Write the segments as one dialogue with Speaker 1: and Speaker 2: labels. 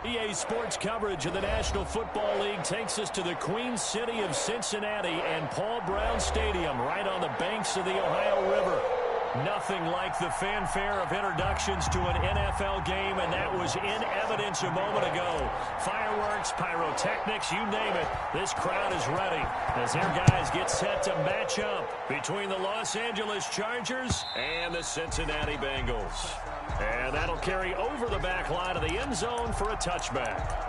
Speaker 1: EA Sports coverage of the National Football League takes us to the Queen City of Cincinnati and Paul Brown Stadium right on the banks of the Ohio River. Nothing like the fanfare of introductions to an NFL game, and that was in evidence a moment ago. Fireworks, pyrotechnics, you name it. This crowd is ready as their guys get set to match up between the Los Angeles Chargers and the Cincinnati Bengals. And that'll carry over the back line of the end zone for a touchback.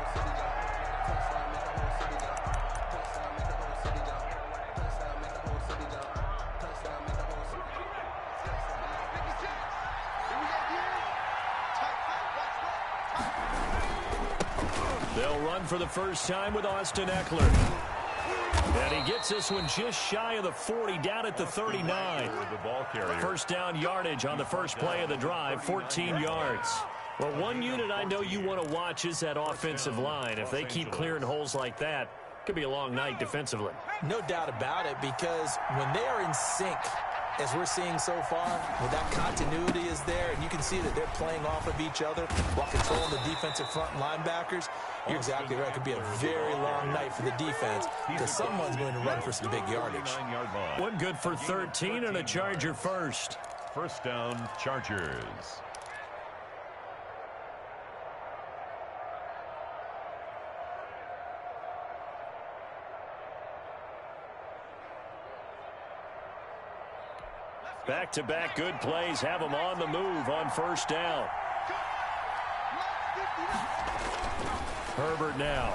Speaker 1: They'll run for the first time with Austin Eckler. And he gets this one just shy of the 40, down at the 39. First down yardage on the first play of the drive, 14 yards. Well, one unit I know you want to watch is that offensive line. If they keep clearing holes like that, it could be a long night defensively.
Speaker 2: No doubt about it, because when they are in sync, as we're seeing so far, when that continuity is there, and you can see that they're playing off of each other while controlling the defensive front linebackers, you're exactly right. It could be a very long night for the defense because someone's going to run for some big yardage.
Speaker 1: One good for 13 and a Charger first.
Speaker 3: First down, Chargers.
Speaker 1: Back-to-back good plays have them on the move on first down. Herbert now.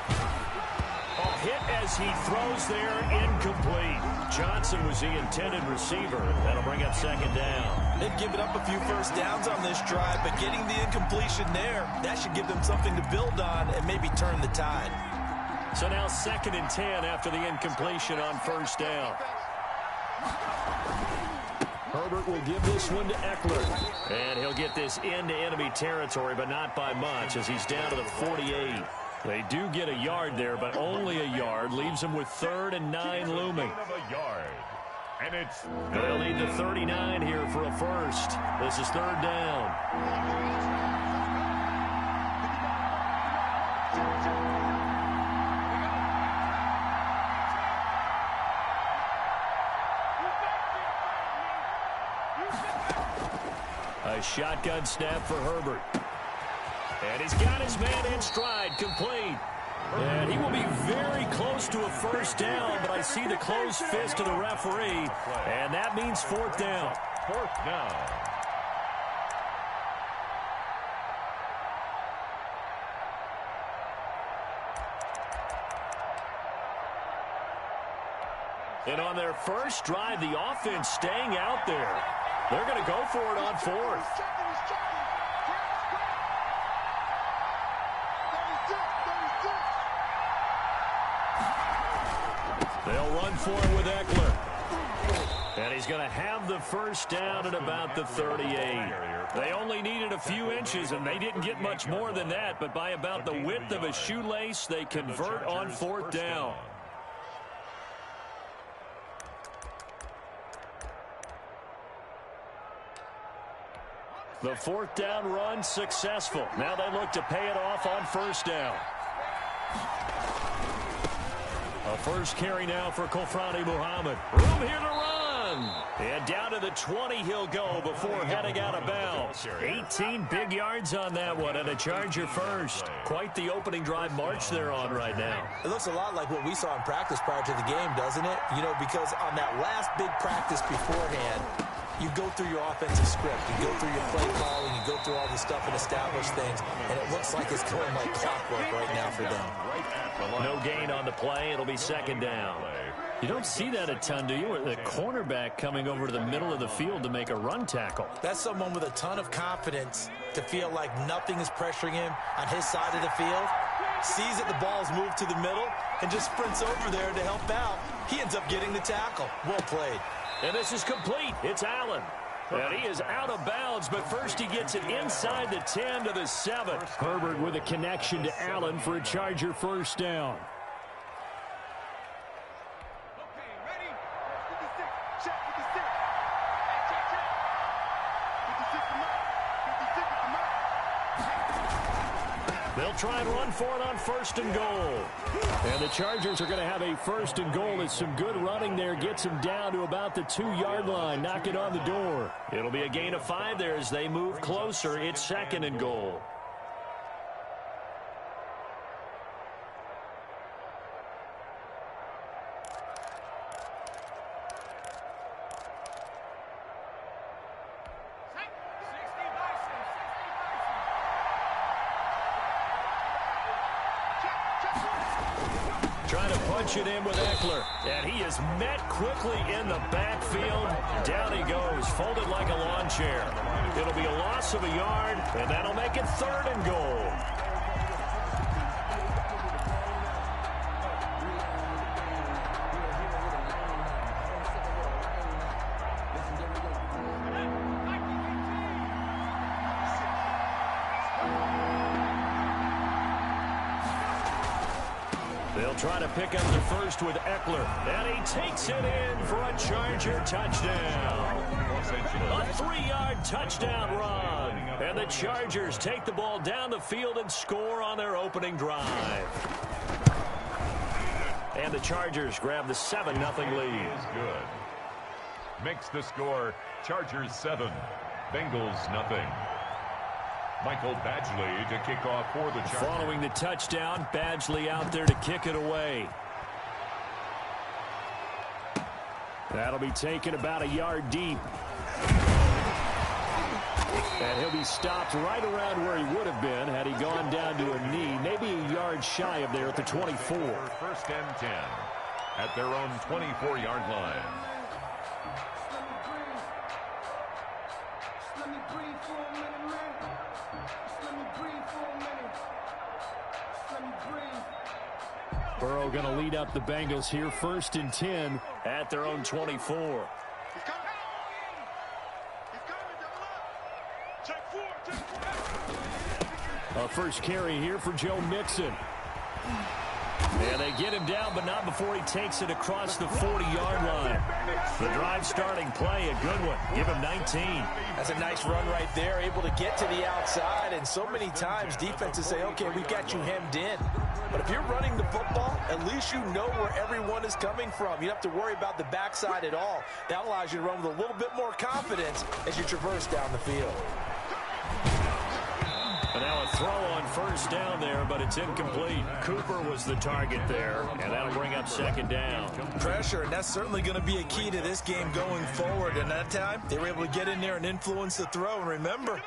Speaker 1: A hit as he throws there, incomplete. Johnson was the intended receiver. That'll bring up second down.
Speaker 2: They've given up a few first downs on this drive, but getting the incompletion there, that should give them something to build on and maybe turn the tide.
Speaker 1: So now 2nd and 10 after the incompletion on first down. Herbert will give this one to Eckler. And he'll get this into enemy territory, but not by much as he's down to the 48. They do get a yard there, but only a yard. Leaves them with 3rd and 9 looming.
Speaker 3: And it's
Speaker 1: they'll need the 39 here for a first. This is 3rd down. A shotgun snap for Herbert. And he's got his man in stride, complete. And he will be very close to a first down, but I see the closed fist of the referee, and that means 4th down.
Speaker 3: 4th down.
Speaker 1: And on their first drive, the offense staying out there. They're going to go for it on 4th. They'll run for it with Eckler. And he's going to have the first down at about the 38. They only needed a few inches, and they didn't get much more than that. But by about the width of a shoelace, they convert on 4th down. The 4th down run successful. Now they look to pay it off on first down. A first carry now for Kofrani Muhammad. Room here to run. And down to the 20 he'll go before heading out of bounds. 18 big yards on that one and a Charger first. Quite the opening drive march they're on right now.
Speaker 2: It looks a lot like what we saw in practice prior to the game, doesn't it? You know, because on that last big practice beforehand, you go through your offensive script, you go through your play calling, you go through all this stuff and establish things, and it looks like it's going like clockwork right now for them.
Speaker 1: No gain on the play. It'll be 2nd down. You don't see that a ton, do you? The cornerback coming over to the middle of the field to make a run tackle.
Speaker 2: That's someone with a ton of confidence to feel like nothing is pressuring him on his side of the field. Sees that the ball's moved to the middle and just sprints over there to help out. He ends up getting the tackle. Well played.
Speaker 1: And this is complete. It's Allen. And he is out of bounds, but first he gets it inside the 10 to the 7. Herbert with a connection to Allen for a Charger first down. They'll try and run for it on 1st and goal. And the Chargers are going to have a 1st and goal as some good running there gets them down to about the 2-yard line, knocking on the door. It'll be a gain of 5 there as they move closer. It's 2nd and goal. Trying to punch it in with Eckler. And he is met quickly in the backfield. Down he goes, folded like a lawn chair. It'll be a loss of a yard, and that'll make it 3rd and goal. They'll try to pick up the first with Eckler. And he takes it in for a Charger touchdown. A 3-yard touchdown run. And the Chargers take the ball down the field and score on their opening drive. And the Chargers grab the 7-0 lead.
Speaker 3: Is good. Makes the score Chargers 7, Bengals nothing. Michael Badgley to kick off for the Chargers.
Speaker 1: Following the touchdown, Badgley out there to kick it away. That'll be taken about a yard deep. And he'll be stopped right around where he would have been had he gone down to a knee, maybe a yard shy of there at the 24.
Speaker 3: 1st and 10 at their own 24-yard line.
Speaker 1: Burrow going to lead up the Bengals here, 1st and 10 at their own 24. A first carry here for Joe Mixon. And they get him down, but not before he takes it across the 40-yard line. The drive starting play, a good one. Give him 19.
Speaker 2: That's a nice run right there, able to get to the outside. And so many times defenses say, okay, we got you hemmed in. But if you're running the football, at least you know where everyone is coming from. You don't have to worry about the backside at all. That allows you to run with a little bit more confidence as you traverse down the field.
Speaker 1: And now a throw on 1st down there, but it's incomplete. Cooper was the target there, and that'll bring up 2nd down.
Speaker 2: Pressure, and that's certainly going to be a key to this game going forward. And that time, they were able to get in there and influence the throw. And remember,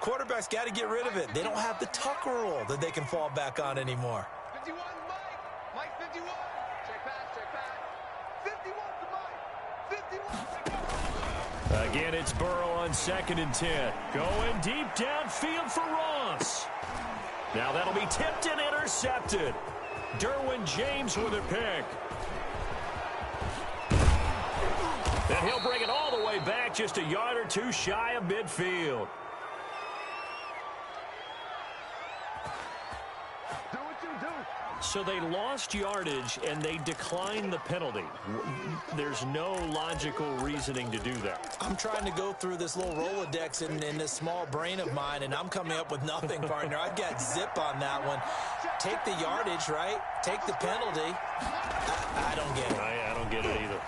Speaker 2: quarterbacks got to get rid of it. They don't have the Tucker rule that they can fall back on anymore.
Speaker 4: 51, Mike 51. Check back. 51 to Mike. 51, check back.
Speaker 1: Again, it's Burrow on 2nd and 10. Going deep downfield for Ross. Now that'll be tipped and intercepted. Derwin James with a pick. And he'll bring it all the way back, just a yard or two shy of midfield. So they lost yardage, and they declined the penalty. There's no logical reasoning to do that.
Speaker 2: I'm trying to go through this little Rolodex in this small brain of mine, and I'm coming up with nothing, partner. I've got zip on that one. Take the yardage, right? Take the penalty. I don't get it.
Speaker 1: I don't get it either.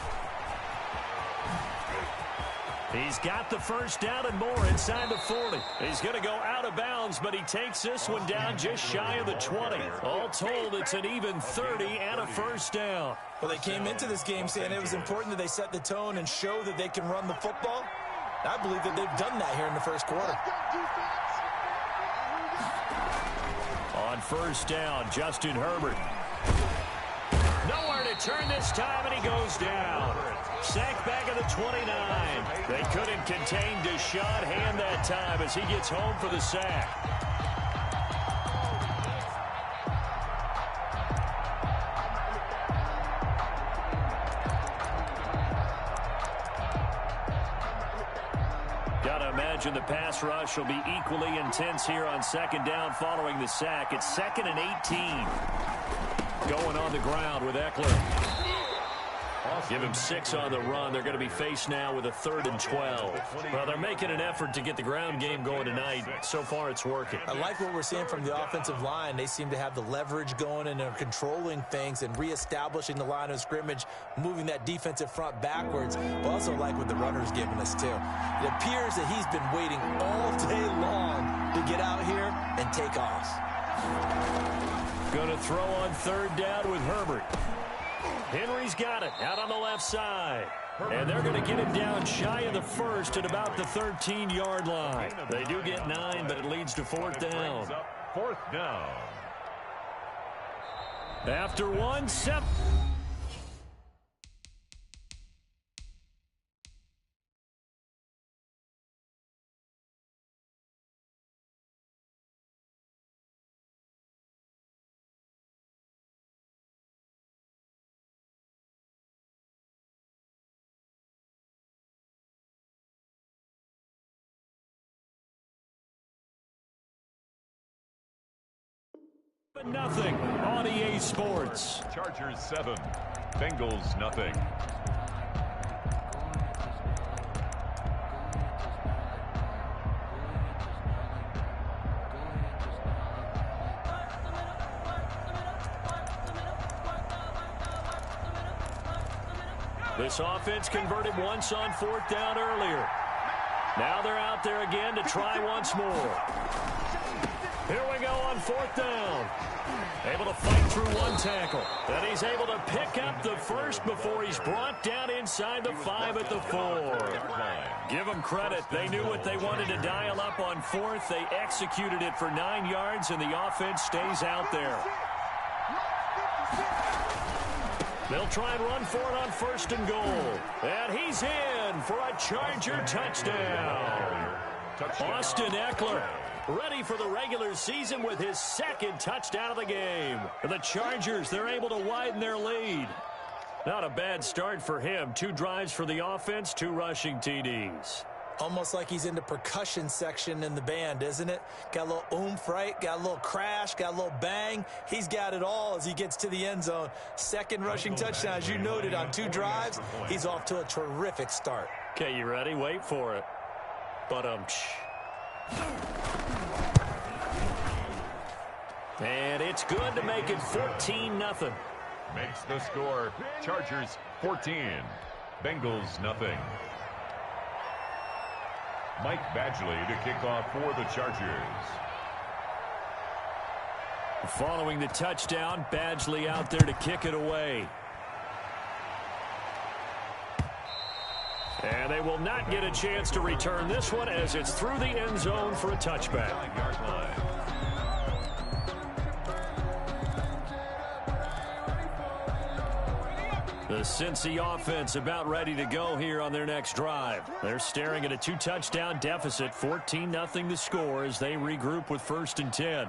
Speaker 1: He's got the 1st down and more inside the 40. He's going to go out of bounds, but he takes this one down just shy of the 20. All told, it's an even 30 and a 1st down.
Speaker 2: Well, they came into this game saying it was important that they set the tone and show that they can run the football. I believe that they've done that here in the 1st quarter.
Speaker 1: On 1st down, Justin Herbert. Nowhere to turn this time, and he goes down. Sacked back at the 29. They couldn't contain Deshaun Hand that time as he gets home for the sack. Gotta imagine the pass rush will be equally intense here on 2nd down following the sack. It's 2nd and 18. Going on the ground with Eckler. Give him 6 on the run. They're going to be faced now with a 3rd and 12. Well, they're making an effort to get the ground game going tonight. So far, it's working.
Speaker 2: I like what we're seeing from the offensive line. They seem to have the leverage going, and they're controlling things and reestablishing the line of scrimmage, moving that defensive front backwards. But also like what the runner's giving us, too. It appears that he's been waiting all day long to get out here and take off.
Speaker 1: Going to throw on 3rd down with Herbert. Henry's got it out on the left side. And they're going to get it down shy of the 1st at about the 13-yard line. They do get 9, but it leads to 4th down.
Speaker 3: 4th down.
Speaker 1: After 1, 7. Nothing on EA Sports.
Speaker 3: Chargers 7, Bengals nothing.
Speaker 1: This offense converted once on 4th down earlier. Now they're out there again to try once more. Here we go on 4th down. Able to fight through 1 tackle. And he's able to pick up the 1st before he's brought down inside the 5 at the 4. Give them credit. They knew what they wanted to dial up on 4th. They executed it for 9 yards, and the offense stays out there. They'll try and run for it on 1st and goal. And he's in for a Charger touchdown. Austin Eckler ready for the regular season with his 2nd touchdown of the game. The Chargers, they're able to widen their lead. Not a bad start for him. 2 drives for the offense, 2 rushing TDs.
Speaker 2: Almost like he's in the percussion section in the band, isn't it? Got a little oomph, right? Got a little crash, got a little bang. He's got it all as he gets to the end zone. 2nd rushing touchdown, as you noted, on 2 drives. He's off to a terrific start.
Speaker 1: Okay, you ready? Wait for it. But and it's good to make it 14-0.
Speaker 3: Makes the score. Chargers 14, Bengals nothing. Mike Badgley to kick off for the Chargers.
Speaker 1: Following the touchdown, Badgley out there to kick it away. And they will not get a chance to return this one as it's through the end zone for a touchback. The Cincy offense about ready to go here on their next drive. They're staring at a 2-touchdown deficit, 14-0 the score as they regroup with 1st and 10.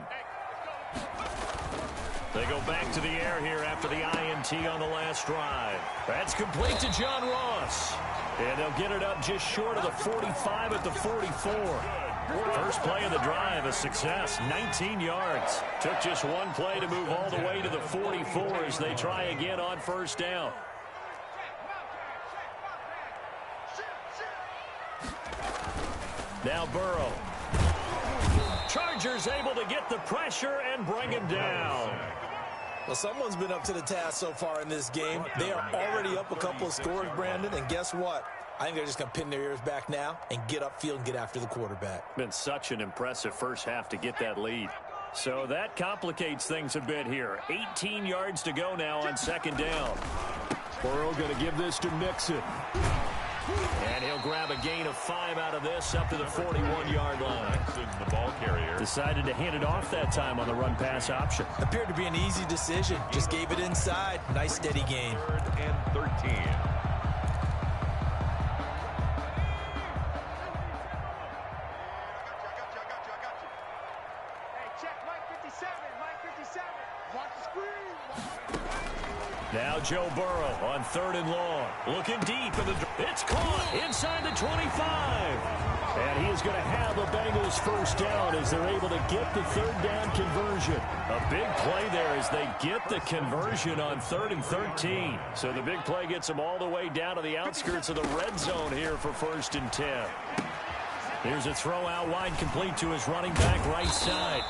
Speaker 1: They go back to the air here after the INT on the last drive. That's complete to John Ross. And they'll get it up just short of the 45 at the 44. First play of the drive, a success, 19 yards. Took just 1 play to move all the way to the 44 as they try again on 1st down. Now Burrow. Chargers able to get the pressure and bring him down.
Speaker 2: Well, someone's been up to the task so far in this game. They are already up a couple of scores, Brandon, and guess what? I think they're just going to pin their ears back now and get upfield and get after the quarterback.
Speaker 1: Been such an impressive first half to get that lead. So that complicates things a bit here. 18 yards to go now on 2nd down. Burrow going to give this to Mixon. And he'll grab a gain of 5 out of this up to the 41-yard line.
Speaker 3: The ball carrier
Speaker 1: decided to hand it off that time on the run-pass option.
Speaker 2: Appeared to be an easy decision. Just gave it inside. Nice steady gain.
Speaker 3: 3rd and 13.
Speaker 1: Now Joe Burrow on 3rd and long. Looking deep. It's caught inside the 25. And he is going to have a Bengals first down as they're able to get the third down conversion. A big play there as they get the conversion on 3rd and 13. So the big play gets them all the way down to the outskirts of the red zone here for 1st and 10. Here's a throw out wide, complete to his running back right side.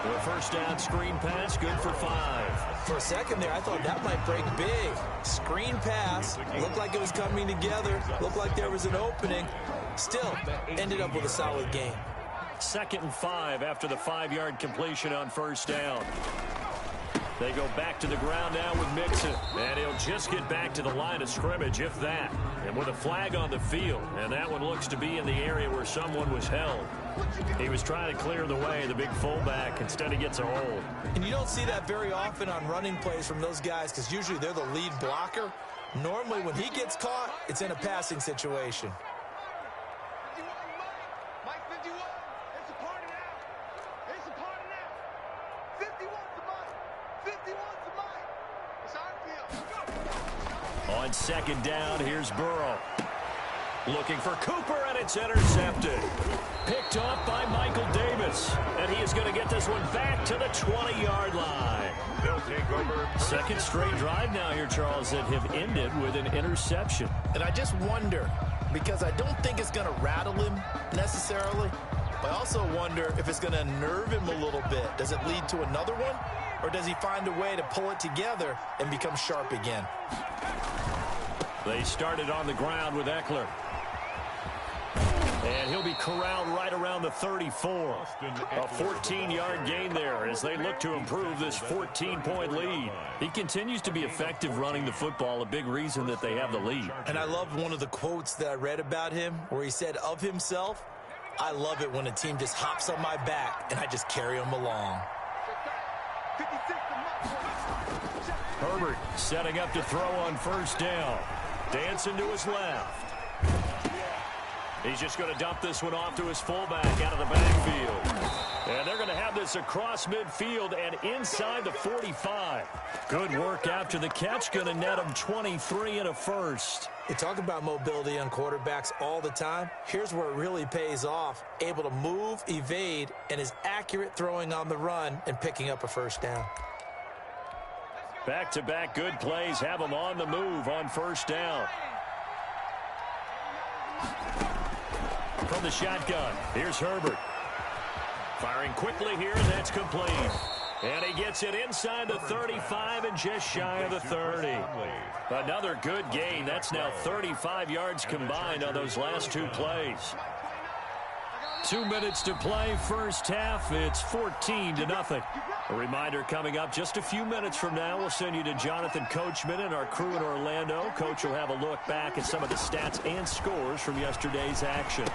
Speaker 1: The first down screen pass, good for 5.
Speaker 2: For a second there, I thought that might break big. Screen pass, looked like it was coming together, looked like there was an opening. Still, ended up with a solid game.
Speaker 1: 2nd and 5 after the 5-yard completion on first down. They go back to the ground now with Mixon, and he'll just get back to the line of scrimmage, if that. And with a flag on the field, and that one looks to be in the area where someone was held. He was trying to clear the way, the big fullback. Instead, he gets a hold.
Speaker 2: And you don't see that very often on running plays from those guys because usually they're the lead blocker. Normally, when he gets caught, it's in a passing situation.
Speaker 4: Mike 51. It's a party now. It's a party now. 51's the Mike. 51's the Mike. It's our field.
Speaker 1: On 2nd down, here's Burrow. Looking for Cooper, and it's intercepted. Picked off by Michael Davis. And he is going to get this one back to the 20-yard line.
Speaker 3: They'll take over.
Speaker 1: 2nd straight drive now here, Charles, that have ended with an interception.
Speaker 5: And I just wonder, because I don't think it's going to rattle him necessarily, but I also wonder if it's going to nerve him a little bit. Does it lead to another one? Or does he find a way to pull it together and become sharp again?
Speaker 1: They started on the ground with Eckler. And he'll be corralled right around the 34. A 14-yard gain there as they look to improve this 14-point lead. He continues to be effective running the football, a big reason that they have the lead.
Speaker 2: And I love one of the quotes that I read about him where he said of himself, "I love it when a team just hops on my back and I just carry them along."
Speaker 4: 56 to Mike.
Speaker 1: Herbert setting up to throw on first down. Dancing to his left. He's just going to dump this one off to his fullback out of the backfield. And they're going to have this across midfield and inside the 45. Good work after the catch. Going to net him 23 and a first.
Speaker 2: We talk about mobility on quarterbacks all the time. Here's where it really pays off. Able to move, evade, and is accurate throwing on the run and picking up a first down.
Speaker 1: Back-to-back good plays have him on the move on first down. From the shotgun, here's Herbert. Firing quickly here, and that's complete. And he gets it inside the 35 and just shy of the 30. Another good gain. That's now 35 yards combined on those last 2 plays. 2 minutes to play, first half. It's 14-0. A reminder coming up just a few minutes from now. We'll send you to Jonathan Coachman and our crew in Orlando. Coach will have a look back at some of the stats and scores from yesterday's action.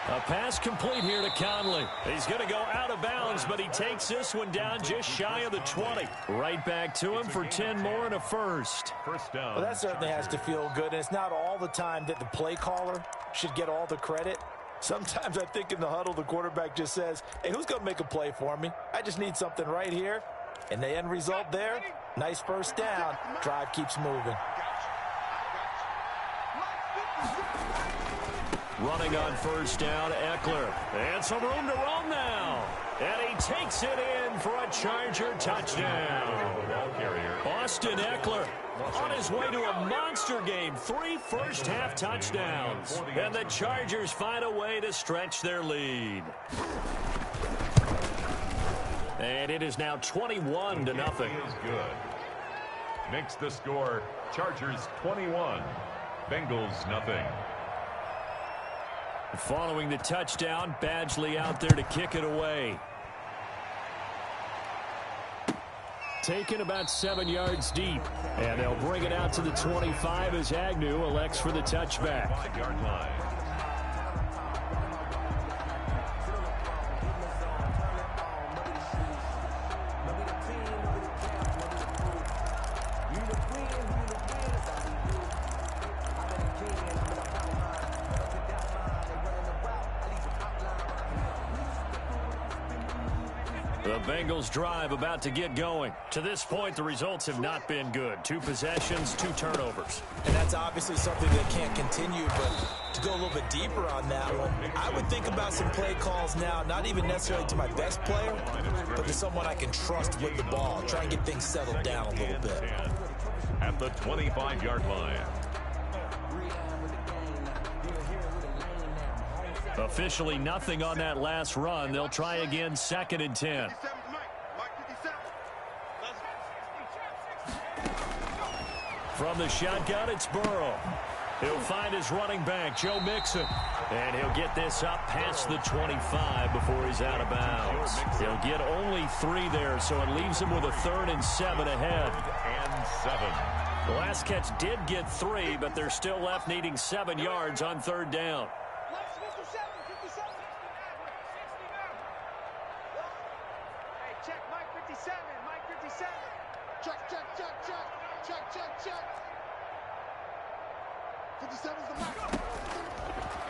Speaker 1: A pass complete here to Conley. He's going to go out of bounds, but he takes this one down just shy of the 20. Right back to him for 10 more and a first.
Speaker 3: First down.
Speaker 5: Well, that certainly has to feel good, and it's not all the time that the play caller should get all the credit. Sometimes I think in the huddle, the quarterback just says, hey, who's going to make a play for me? I just need something right here. And the end result there, nice first down. Drive keeps moving.
Speaker 1: Running on first down, Eckler. And some room to roam now. And he takes it in for a Charger touchdown. Austin Eckler on his way to a monster game. 3 first-half touchdowns. And the Chargers find a way to stretch their lead. And it is now 21-0.
Speaker 3: Good. Makes the score Chargers 21, Bengals nothing.
Speaker 1: Following the touchdown, Badgley out there to kick it away. Taken about 7 yards deep. And they'll bring it out to the 25 as Agnew elects for the touchback.
Speaker 3: 5-yard line.
Speaker 1: The Bengals drive about to get going. To this point, the results have not been good. 2 possessions, 2 turnovers.
Speaker 2: And that's obviously something that can't continue, but to go a little bit deeper on that one, I would think about some play calls now, not even necessarily to my best player, but to someone I can trust with the ball. Try and get things settled down a little bit.
Speaker 3: At the 25-yard line.
Speaker 1: Officially nothing on that last run. They'll try again, 2nd and 10. From the shotgun, it's Burrow. He'll find his running back, Joe Mixon. And he'll get this up past the 25 before he's out of bounds. He'll get only 3 there, so it leaves him with a 3rd and 7 ahead.
Speaker 3: And 7.
Speaker 1: The last catch did get 3, but they're still left needing 7 yards on 3rd down.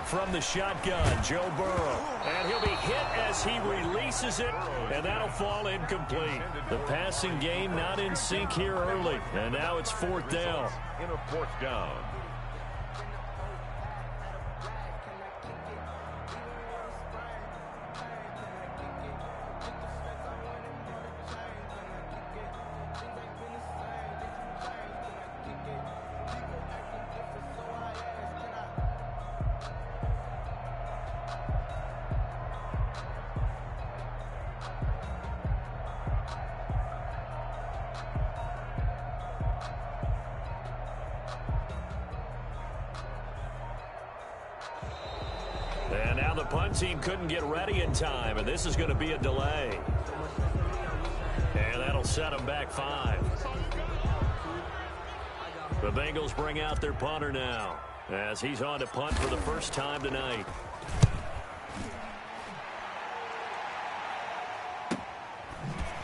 Speaker 1: From the shotgun, Joe Burrow. And he'll be hit as he releases it, and that'll fall incomplete. The passing game not in sync here early, and now it's 4th down.
Speaker 3: In a 4th down.
Speaker 1: And now the punt team couldn't get ready in time, and this is going to be a delay. And that'll set them back 5. The Bengals bring out their punter now, as he's on to punt for the first time tonight.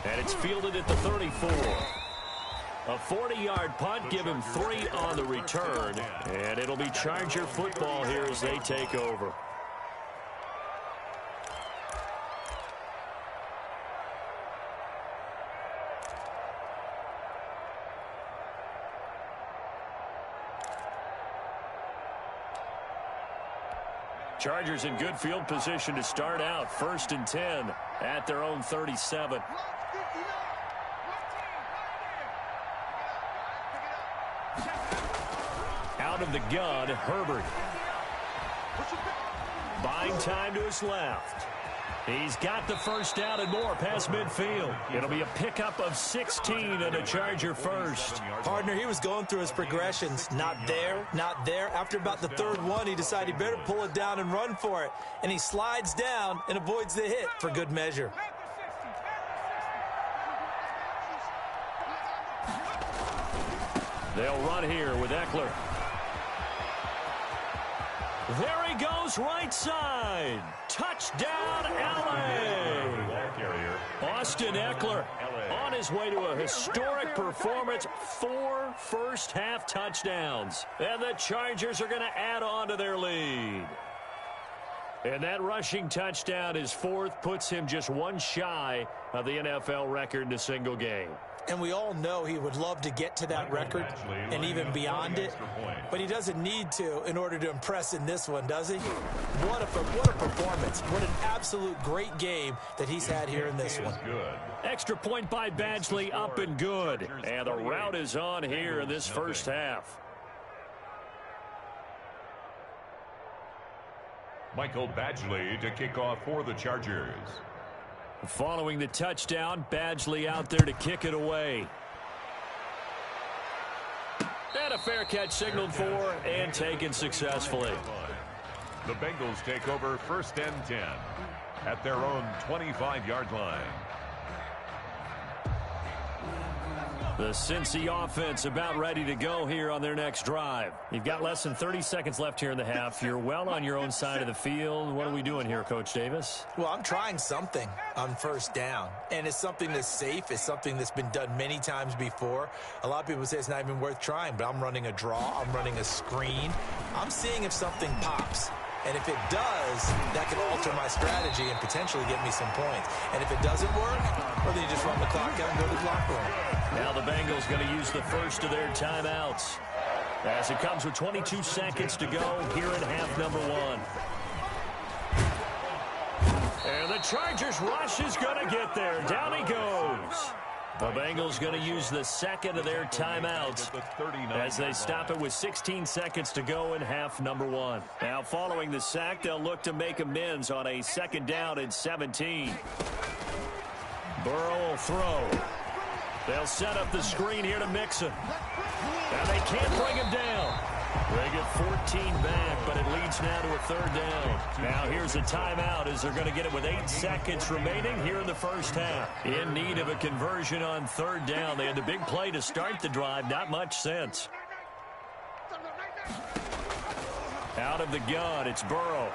Speaker 1: And it's fielded at the 34. A 40-yard punt, give him 3 on the return, and it'll be Charger football here as they take over. Chargers in good field position to start out. 1st and 10 at their own 37. Out of the gun, Herbert. Buying time to his left. He's got the first down and more past midfield. It'll be a pickup of 16 and a Charger first.
Speaker 2: Partner, he was going through his progressions. Not there, not there. After about the 3rd one, he decided he better pull it down and run for it. And he slides down and avoids the hit for good measure.
Speaker 1: They'll run here with Eckler. There he goes, right side. Touchdown, L.A. Austin Eckler on his way to a historic performance. 4 first-half touchdowns. And the Chargers are going to add on to their lead. And that rushing touchdown, his 4th, puts him just 1 shy of the NFL record in a single game.
Speaker 2: And we all know he would love to get to that record and even beyond it, but he doesn't need to in order to impress in this one, does he? What a performance. What an absolute great game that he's had here in this one.
Speaker 1: Extra point by Badgley, up and good. And the route is on here in this first half.
Speaker 3: Michael Badgley to kick off for the Chargers.
Speaker 1: Following the touchdown, Badgley out there to kick it away. And a fair catch signaled for and taken successfully.
Speaker 3: The Bengals take over 1st and 10 at their own 25-yard line.
Speaker 1: The Cincy offense about ready to go here on their next drive. You've got less than 30 seconds left here in the half. You're well on your own side of the field. What are we doing here, Coach Davis?
Speaker 2: Well, I'm trying something on 1st down, and it's something that's safe. It's something that's been done many times before. A lot of people say it's not even worth trying, but I'm running a draw. I'm running a screen. I'm seeing if something pops. And if it does, that can alter my strategy and potentially get me some points. And if it doesn't work, well, then you just run the clock out and go to the locker room.
Speaker 1: Now the Bengals going to use the first of their timeouts, as it comes with 22 seconds to go here in half number 1. And the Chargers rush is going to get there. Down he goes. The Bengals going to use the second of their timeouts as they stop it with 16 seconds to go in half number 1. Now following the sack, they'll look to make amends on a second down and 17. Burrow will throw. They'll set up the screen here to Mixon. And they can't bring him down. They get 14 back, but it leads now to a third down. Now here's a timeout as they're going to get it with 8 seconds remaining here in the first half. In need of a conversion on third down. They had the big play to start the drive. Not much sense. Out of the gun, it's Burrow.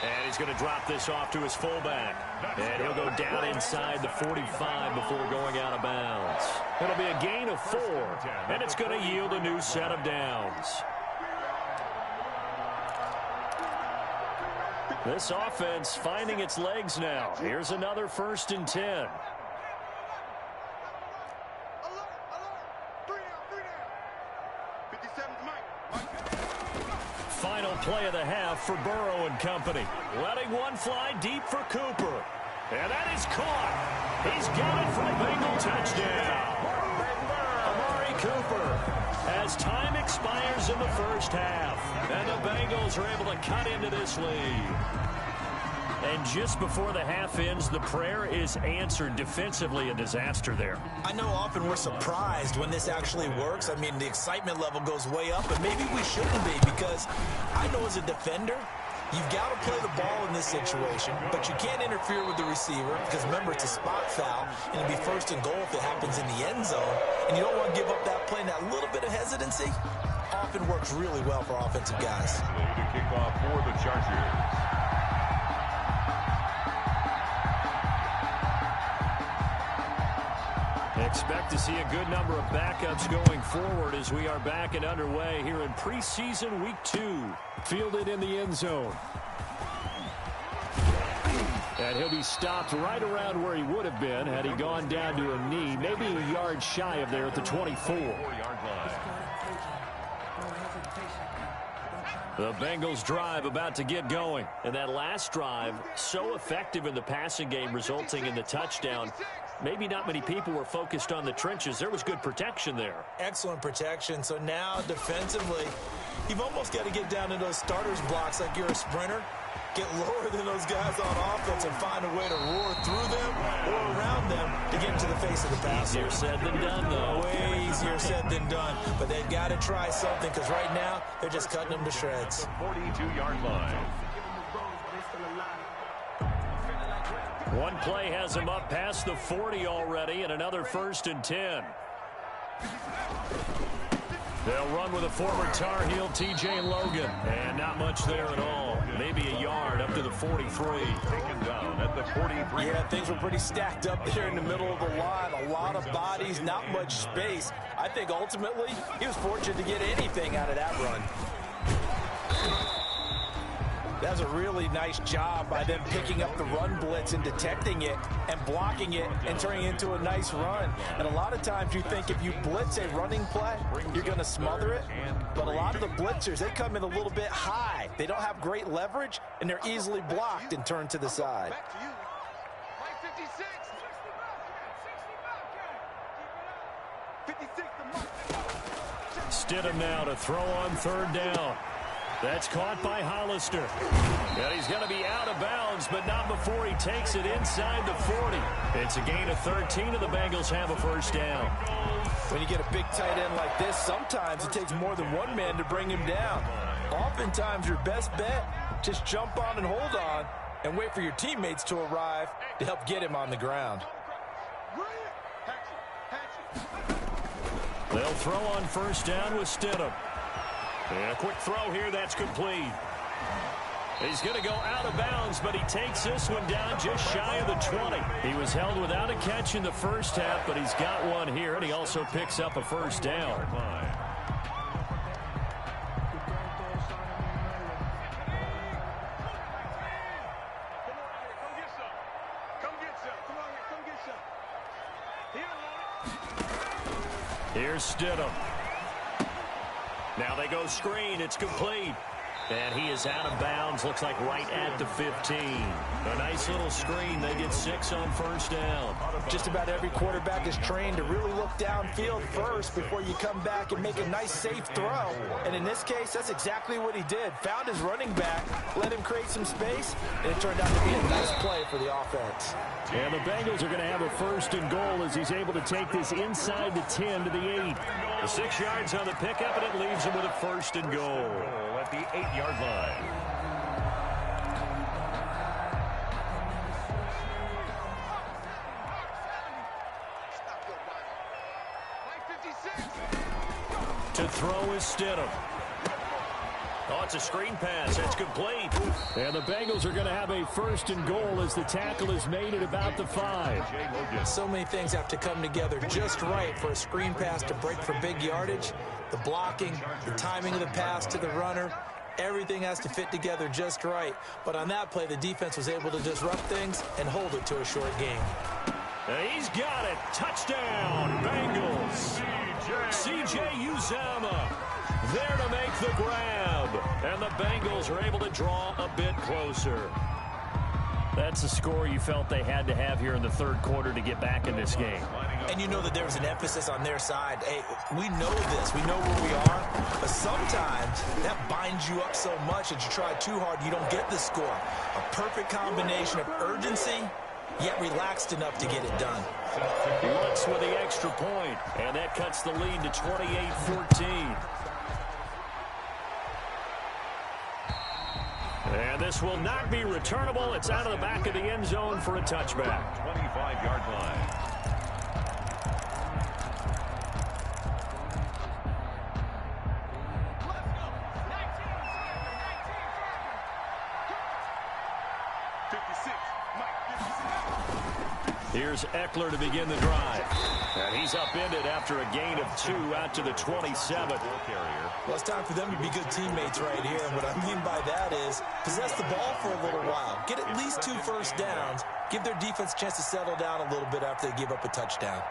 Speaker 1: And he's going to drop this off to his fullback. And he'll go down inside the 45 before going out of bounds. It'll be a gain of 4, and it's going to yield a new set of downs. This offense finding its legs now. Here's another 1st and 10.
Speaker 4: Alert, alert. 3 down. 57's Mike.
Speaker 1: Final play of the half for Burrow and company. Letting one fly deep for Cooper. And that is caught. He's got it for a Bengal touchdown. Amari Cooper, as time expires in the first half. And the Bengals are able to cut into this lead. And just before the half ends, the prayer is answered. Defensively, a disaster there.
Speaker 2: I know often we're surprised when this actually works. I mean, the excitement level goes way up, and maybe we shouldn't be, because I know as a defender, you've got to play the ball in this situation, but you can't interfere with the receiver because, remember, it's a spot foul, and it'll be 1st and goal if it happens in the end zone, and you don't want to give up that play. And that little bit of hesitancy often works really well for offensive guys.
Speaker 3: To kick off for the Chargers.
Speaker 1: Expect to see a good number of backups going forward as we are back and underway here in preseason week 2. Fielded in the end zone. And he'll be stopped right around where he would have been had he gone down to a knee, maybe a yard shy of there at the 24.
Speaker 3: 4-yard line.
Speaker 1: The Bengals drive about to get going. And that last drive, so effective in the passing game, resulting in the touchdown. Maybe not many people were focused on the trenches. There was good protection there.
Speaker 2: Excellent protection. So now defensively, you've almost got to get down to those starters blocks like you're a sprinter. Get lower than those guys on offense and find a way to roar through them or around them to get into the face of the passer.
Speaker 1: Easier said than done, though.
Speaker 2: Way easier said than done. But they've got to try something, because right now they're just cutting them to shreds.
Speaker 3: 42-yard line.
Speaker 1: One play has him up past the 40 already, and another 1st and 10. They'll run with a former Tar Heel, TJ Logan. And not much there at all. Maybe a yard up to the 43.
Speaker 3: Taken down at the 43.
Speaker 5: Yeah, things were pretty stacked up there in the middle of the line. A lot of bodies, not much space. I think ultimately he was fortunate to get anything out of that run. That was a really nice job by them picking up the run blitz and detecting it and blocking it and turning it into a nice run. And a lot of times you think if you blitz a running play, you're going to smother it. But a lot of the blitzers, they come in a little bit high. They don't have great leverage, and they're easily blocked and turned to the side.
Speaker 4: Back to you. Mike 56. 56 to Mike.
Speaker 1: Stidham now to throw on third down. That's caught by Hollister. And he's going to be out of bounds, but not before he takes it inside the 40. It's a gain of 13, and the Bengals have a first down.
Speaker 5: When you get a big tight end like this, sometimes it takes more than one man to bring him down. Oftentimes, your best bet, just jump on and hold on and wait for your teammates to arrive to help get him on the ground.
Speaker 1: They'll throw on first down with Stidham. And a quick throw here, that's complete. He's going to go out of bounds, but he takes this one down just shy of the 20. He was held without a catch in the first half, but he's got one here, and he also picks up a first down. Here's Stidham. Now they go screen. It's complete. And he is out of bounds. Looks like right at the 15. A nice little screen. They get 6 on first down.
Speaker 5: Just about every quarterback is trained to really look downfield first before you come back and make a nice, safe throw. And in this case, that's exactly what he did. Found his running back, let him create some space, and it turned out to be a nice play for the offense.
Speaker 1: And the Bengals are going to have a first and goal as he's able to take this inside the 10 to the 8. The 6 yards on the pickup, and it leaves him with a first and goal.
Speaker 3: At the 8-yard line.
Speaker 1: To throw is Stidham. Oh, it's a screen pass. That's complete. And the Bengals are going to have a first and goal as the tackle is made at about the 5.
Speaker 2: So many things have to come together just right for a screen pass to break for big yardage. The blocking, the timing of the pass to the runner, everything has to fit together just right. But on that play, the defense was able to disrupt things and hold it to a short game.
Speaker 1: He's got it. Touchdown, Bengals. C.J. Uzomah there to make the grab. And the Bengals are able to draw a bit closer. That's a score you felt they had to have here in the third quarter to get back in this game.
Speaker 2: And you know that there was an emphasis on their side. Hey, we know this. We know where we are. But sometimes that binds you up so much that you try too hard, you don't get the score. A perfect combination of urgency, yet relaxed enough to get it done.
Speaker 1: Looks with the extra point, and that cuts the lead to 28-14. And this will not be returnable. It's out of the back of the end zone for a touchback.
Speaker 3: 25-yard line.
Speaker 1: Here's Eckler to begin the drive. And he's upended after a gain of 2 out to the 27.
Speaker 2: Well, it's time for them to be good teammates right here. And what I mean by that is possess the ball for a little while. Get at least 2 first downs. Give their defense a chance to settle down a little bit after they give up a touchdown.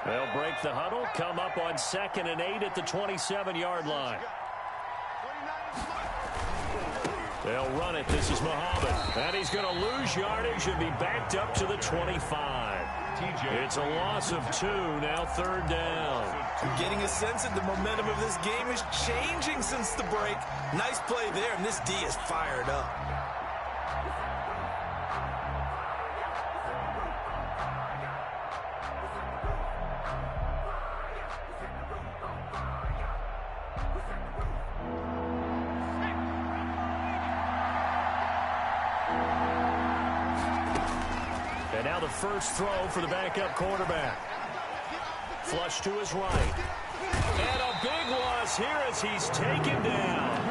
Speaker 1: They'll break the huddle, come up on 2nd and 8 at the 27-yard line. They'll run it. This is Muhammad. And he's going to lose yardage and be backed up to the 25. It's a loss of 2, now 3rd down.
Speaker 2: I'm getting a sense that the momentum of this game is changing since the break. Nice play there, and this D is fired up.
Speaker 1: And now the first throw for the backup quarterback. Flush to his right. And a big loss here as he's taken down.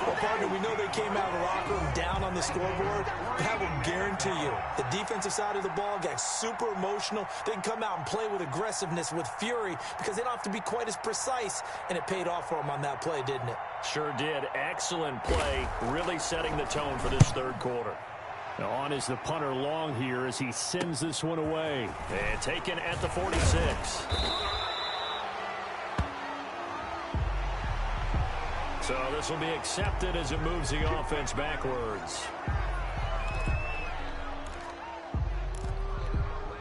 Speaker 2: Well, partner, we know they came out of the locker room down on the scoreboard. That will guarantee you the defensive side of the ball got super emotional. They can come out and play with aggressiveness, with fury, because they don't have to be quite as precise. And it paid off for them on that play, didn't it?
Speaker 1: Sure did. Excellent play, really setting the tone for this third quarter. Now on is the punter Long here as he sends this one away. And taken at the 46. So this will be accepted as it moves the offense backwards.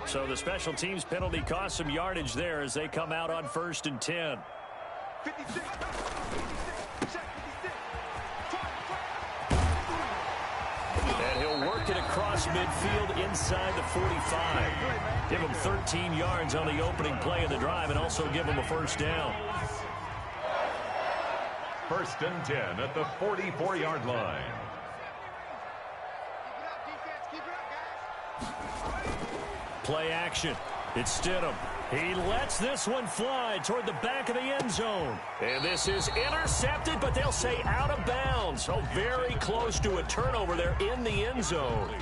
Speaker 1: So the special teams penalty cost some yardage there as they come out on 1st and 10.
Speaker 4: 56.
Speaker 1: And he'll work it across midfield inside the 45. Give him 13 yards on the opening play of the drive and also give him a first down.
Speaker 3: 1st and 10 at the 44-yard line.
Speaker 1: Play action. It's Stidham. He lets this one fly toward the back of the end zone. And this is intercepted, but they'll say out of bounds. So very close to a turnover there in the end zone.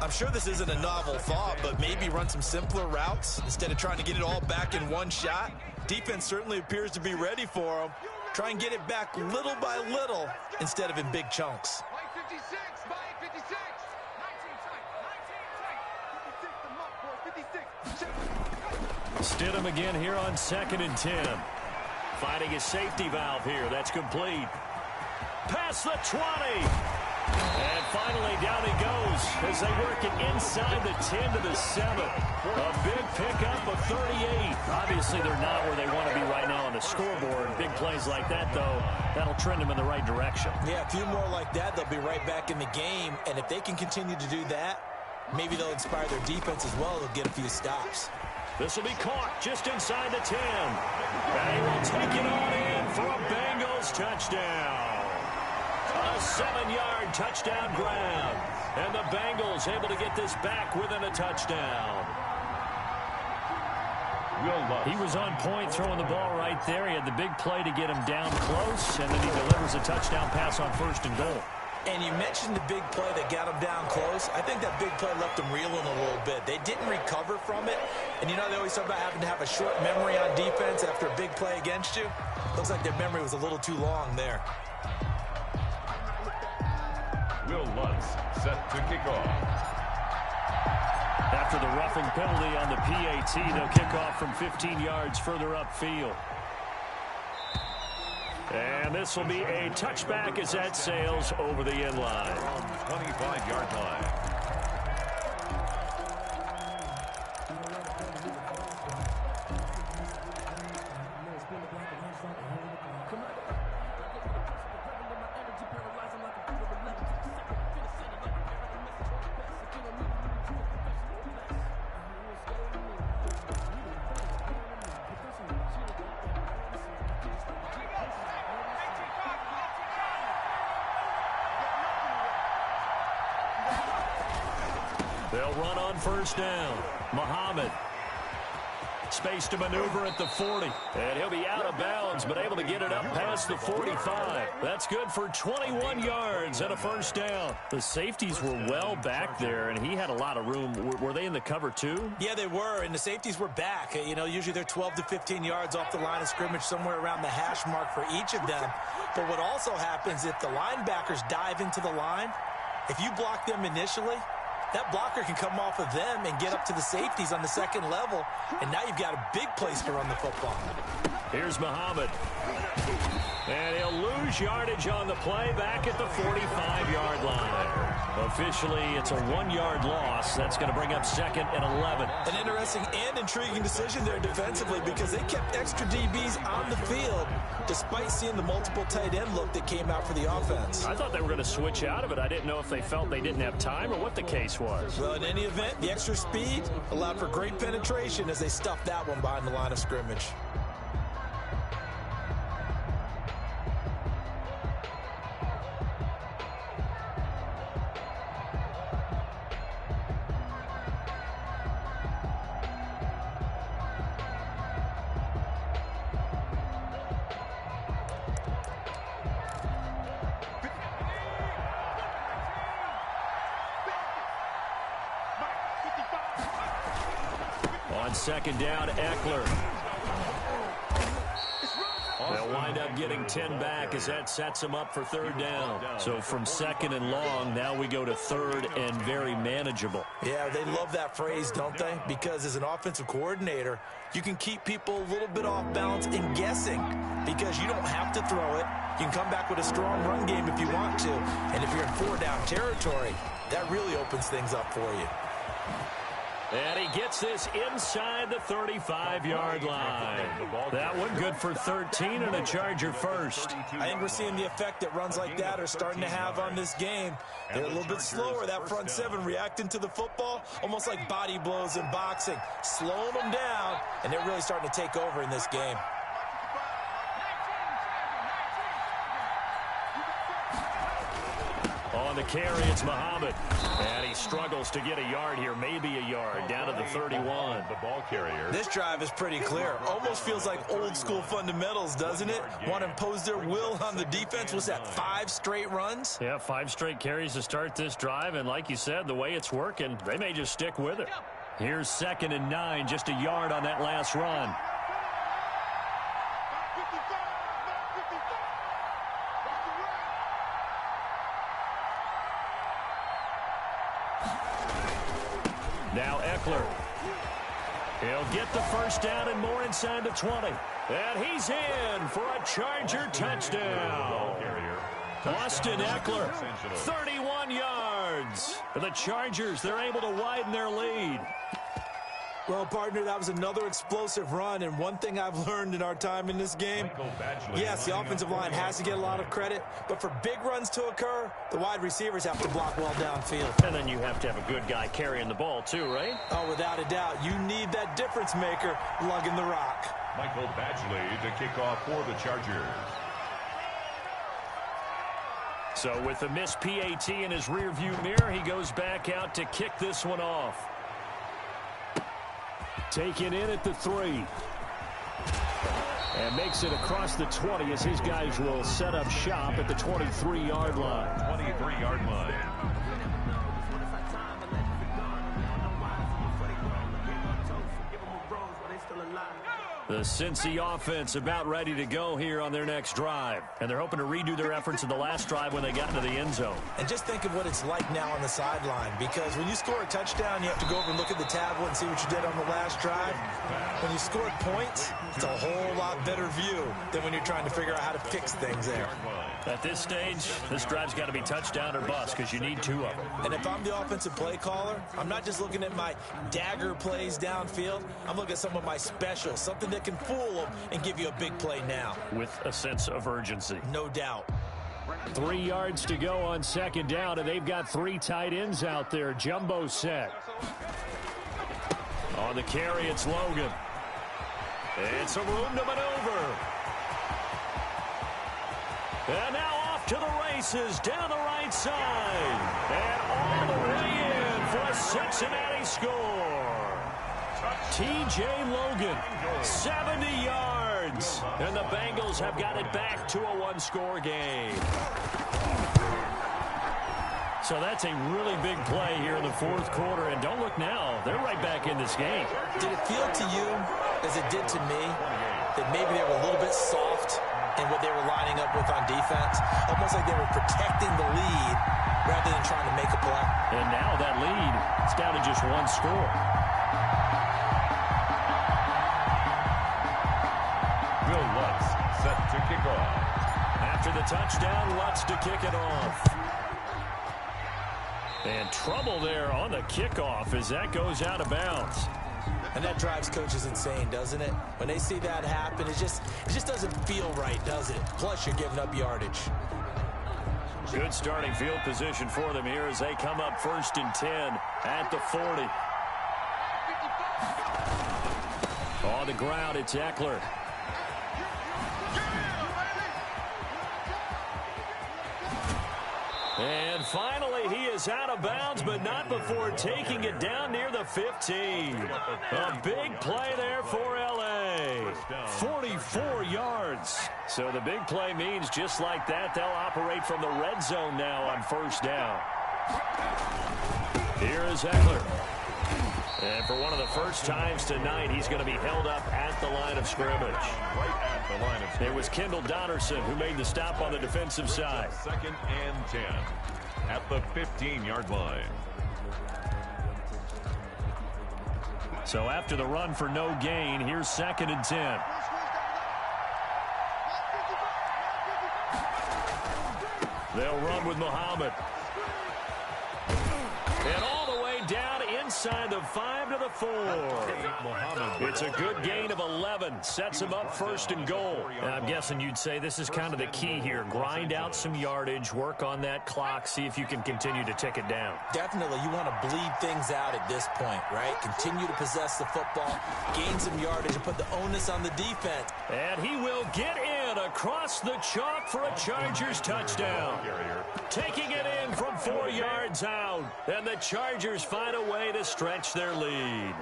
Speaker 2: I'm sure this isn't a novel thought, but maybe run some simpler routes instead of trying to get it all back in one shot. Defense certainly appears to be ready for them. Try and get it back little by little instead of in big chunks.
Speaker 1: Stidham again here on 2nd and 10. Finding his safety valve here. That's complete. Past the 20. And finally down he goes as they work it inside the 10 to the 7. A big pickup of 38. Obviously they're not where they want to be right now on the scoreboard. Big plays like that, though, that'll trend them in the right direction.
Speaker 2: Yeah, a few more like that, they'll be right back in the game. And if they can continue to do that, maybe they'll inspire their defense as well. They'll get a few stops.
Speaker 1: This will be caught just inside the 10. And he will take it on in for a Bengals touchdown. A 7-yard touchdown grab. And the Bengals able to get this back within a touchdown. He was on point throwing the ball right there. He had the big play to get him down close, and then he delivers a touchdown pass on 1st and goal.
Speaker 2: And you mentioned the big play that got him down close. I think that big play left him reeling a little bit. They didn't recover from it. And you know they always talk about having to have a short memory on defense after a big play against you. Looks like their memory was a little too long there.
Speaker 3: Will Lutz set to kick off.
Speaker 1: After the roughing penalty on the PAT, they'll kick off from 15 yards further upfield. And this will be a touchback as that sails over the end line.
Speaker 3: 25-yard line.
Speaker 1: They'll run on 1st down. Muhammad. Space to maneuver at the 40. And he'll be out of bounds, but able to get it up past the 45. That's good for 21 yards and a 1st down. The safeties were well back there, and he had a lot of room. Were they in the cover too?
Speaker 2: Yeah, they were, and the safeties were back. You know, usually they're 12 to 15 yards off the line of scrimmage, somewhere around the hash mark for each of them. But what also happens if the linebackers dive into the line, if you block them initially, that blocker can come off of them and get up to the safeties on the 2nd level, and now you've got a big place to run the football.
Speaker 1: Here's Muhammad. And he'll lose yardage on the play back at the 45-yard line. Officially, it's a 1-yard loss. That's going to bring up 2nd and 11.
Speaker 2: An interesting and intriguing decision there defensively because they kept extra DBs on the field despite seeing the multiple tight end look that came out for the offense.
Speaker 1: I thought they were going to switch out of it. I didn't know if they felt they didn't have time or what the case was.
Speaker 2: Well, in any event, the extra speed allowed for great penetration as they stuffed that one behind the line of scrimmage.
Speaker 1: On 2nd down, Eckler. They'll wind up getting 10 back as that sets them up for 3rd down. So from 2nd and long, now we go to 3rd and very manageable.
Speaker 2: Yeah, they love that phrase, don't they? Because as an offensive coordinator, you can keep people a little bit off balance and guessing because you don't have to throw it. You can come back with a strong run game if you want to. And if you're in 4-down territory, that really opens things up for you.
Speaker 1: And he gets this inside the 35-yard line. That one good for 13 and a Charger first.
Speaker 2: I think we're seeing the effect that runs like that are starting to have on this game. They're a little bit slower, that front 7 reacting to the football, almost like body blows in boxing, slowing them down, and they're really starting to take over in this game.
Speaker 1: On the carry, it's Muhammad. And he struggles to get a yard here, maybe a yard, down to the 31.
Speaker 3: The ball carrier.
Speaker 2: This drive is pretty clear. Almost feels like old school fundamentals, doesn't it? Want to impose their will on the defense. Was that 5 straight runs?
Speaker 1: Yeah, 5 straight carries to start this drive. And like you said, the way it's working, they may just stick with it. Here's 2nd and 9, just a yard on that last run. Now Eckler. He'll get the first down and more inside the 20. And he's in for a Charger touchdown. Austin Eckler, 31 yards. For the Chargers, they're able to widen their lead.
Speaker 2: Well, partner, that was another explosive run, and one thing I've learned in our time in this game, yes, the offensive line has to get a lot of credit, but for big runs to occur, the wide receivers have to block well downfield.
Speaker 1: And then you have to have a good guy carrying the ball too, right?
Speaker 2: Oh, without a doubt. You need that difference maker lugging the rock.
Speaker 3: Michael Badgley to kick off for the Chargers.
Speaker 1: So with the missed PAT in his rearview mirror, he goes back out to kick this one off. Taken in at the 3. And makes it across the 20 as his guys will set up shop at the 23-yard line.
Speaker 3: 23-yard line.
Speaker 1: The Cincy offense about ready to go here on their next drive. And they're hoping to redo their efforts in the last drive when they got into the end zone.
Speaker 2: And just think of what it's like now on the sideline, because when you score a touchdown, you have to go over and look at the tablet and see what you did on the last drive. When you scored points, it's a whole lot better view than when you're trying to figure out how to fix things there.
Speaker 1: At this stage, this drive's got to be touchdown or bust because you need 2 of them.
Speaker 2: And if I'm the offensive play caller, I'm not just looking at my dagger plays downfield. I'm looking at some of my specials, something that can fool them and give you a big play now.
Speaker 1: With a sense of urgency.
Speaker 2: No doubt.
Speaker 1: 3 yards to go on second down, and they've got 3 tight ends out there. Jumbo set. On the carry, it's Logan. It's a room to maneuver. And now off to the races, down the right side. And all the way in for a Cincinnati score. T.J. Logan, 70 yards. And the Bengals have got it back to a 1-score game. So that's a really big play here in the 4th quarter. And don't look now, they're right back in this game.
Speaker 2: Did it feel to you, as it did to me, that maybe they were a little bit soft in what they were lining up with on defense? Almost like they were protecting the lead rather than trying to make a play.
Speaker 1: And now that lead, it's down to just 1 score.
Speaker 3: Will Lutz set to kick off.
Speaker 1: After the touchdown, Lutz to kick it off. And trouble there on the kickoff as that goes out of bounds.
Speaker 2: And that drives coaches insane, doesn't it? When they see that happen, it just doesn't feel right, does it? Plus, you're giving up yardage.
Speaker 1: Good starting field position for them here as they come up 1st and 10 at the 40. On the ground, it's Eckler. And finally, he is out of bounds, but not before taking it down near the 15. A big play there for L.A. 44 yards. So the big play means just like that, they'll operate from the red zone now on 1st down. Here is Eckler. And for one of the first times tonight, he's going to be held up at the line of scrimmage.
Speaker 3: Right at the line of scrimmage.
Speaker 1: It was Kendall Donnerson who made the stop on the defensive side.
Speaker 3: 2nd and 10 at the 15-yard line.
Speaker 1: So after the run for no gain, here's 2nd and 10. They'll run with Muhammad. And all the way down inside the 5 to the 4. It's a good gain of 11. Sets him up 1st and goal. And I'm guessing you'd say this is kind of the key here. Grind out some yardage, work on that clock, see if you can continue to tick it down.
Speaker 2: Definitely, you want to bleed things out at this point, right? Continue to possess the football, gain some yardage, and put the onus on the defense.
Speaker 1: And he will get in across the chalk for a Chargers touchdown. Taking it in from 4 yards out. And the Chargers find a way to stretch their lead.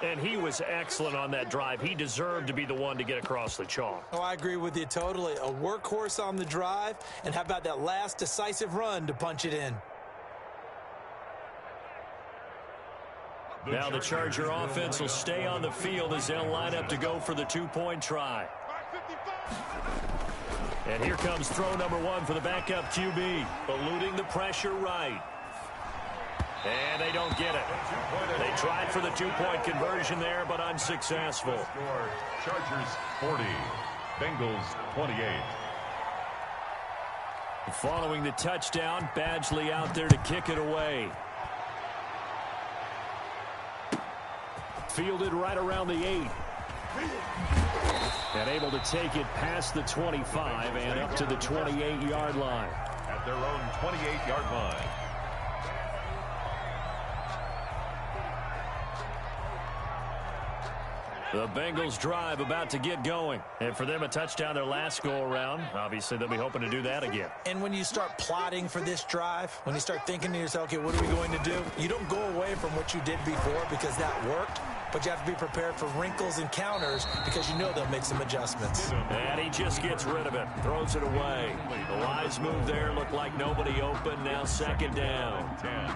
Speaker 1: And he was excellent on that drive. He deserved to be the one to get across the chalk.
Speaker 2: Oh, I agree with you totally. A workhorse on the drive. And how about that last decisive run to punch it in?
Speaker 1: Now the Charger offense will stay on the field as they'll line up to go for the 2-point try. And here comes throw number 1 for the backup QB. Eluding the pressure right. And they don't get it. They tried for the two-point conversion there, but unsuccessful.
Speaker 3: Score, Chargers 40, Bengals 28.
Speaker 1: Following the touchdown, Badgley out there to kick it away. Fielded right around the 8. And able to take it past the 25 and up to the 28-yard line.
Speaker 3: At their own 28-yard line.
Speaker 1: The Bengals drive about to get going. And for them, a touchdown their last go-around. Obviously, they'll be hoping to do that again.
Speaker 2: And when you start plotting for this drive, when you start thinking to yourself, okay, what are we going to do? You don't go away from what you did before because that worked. But you have to be prepared for wrinkles and counters because you know they'll make some adjustments.
Speaker 1: And he just gets rid of it. Throws it away. The wise move there. Looked like nobody open. Now second down.
Speaker 3: 10.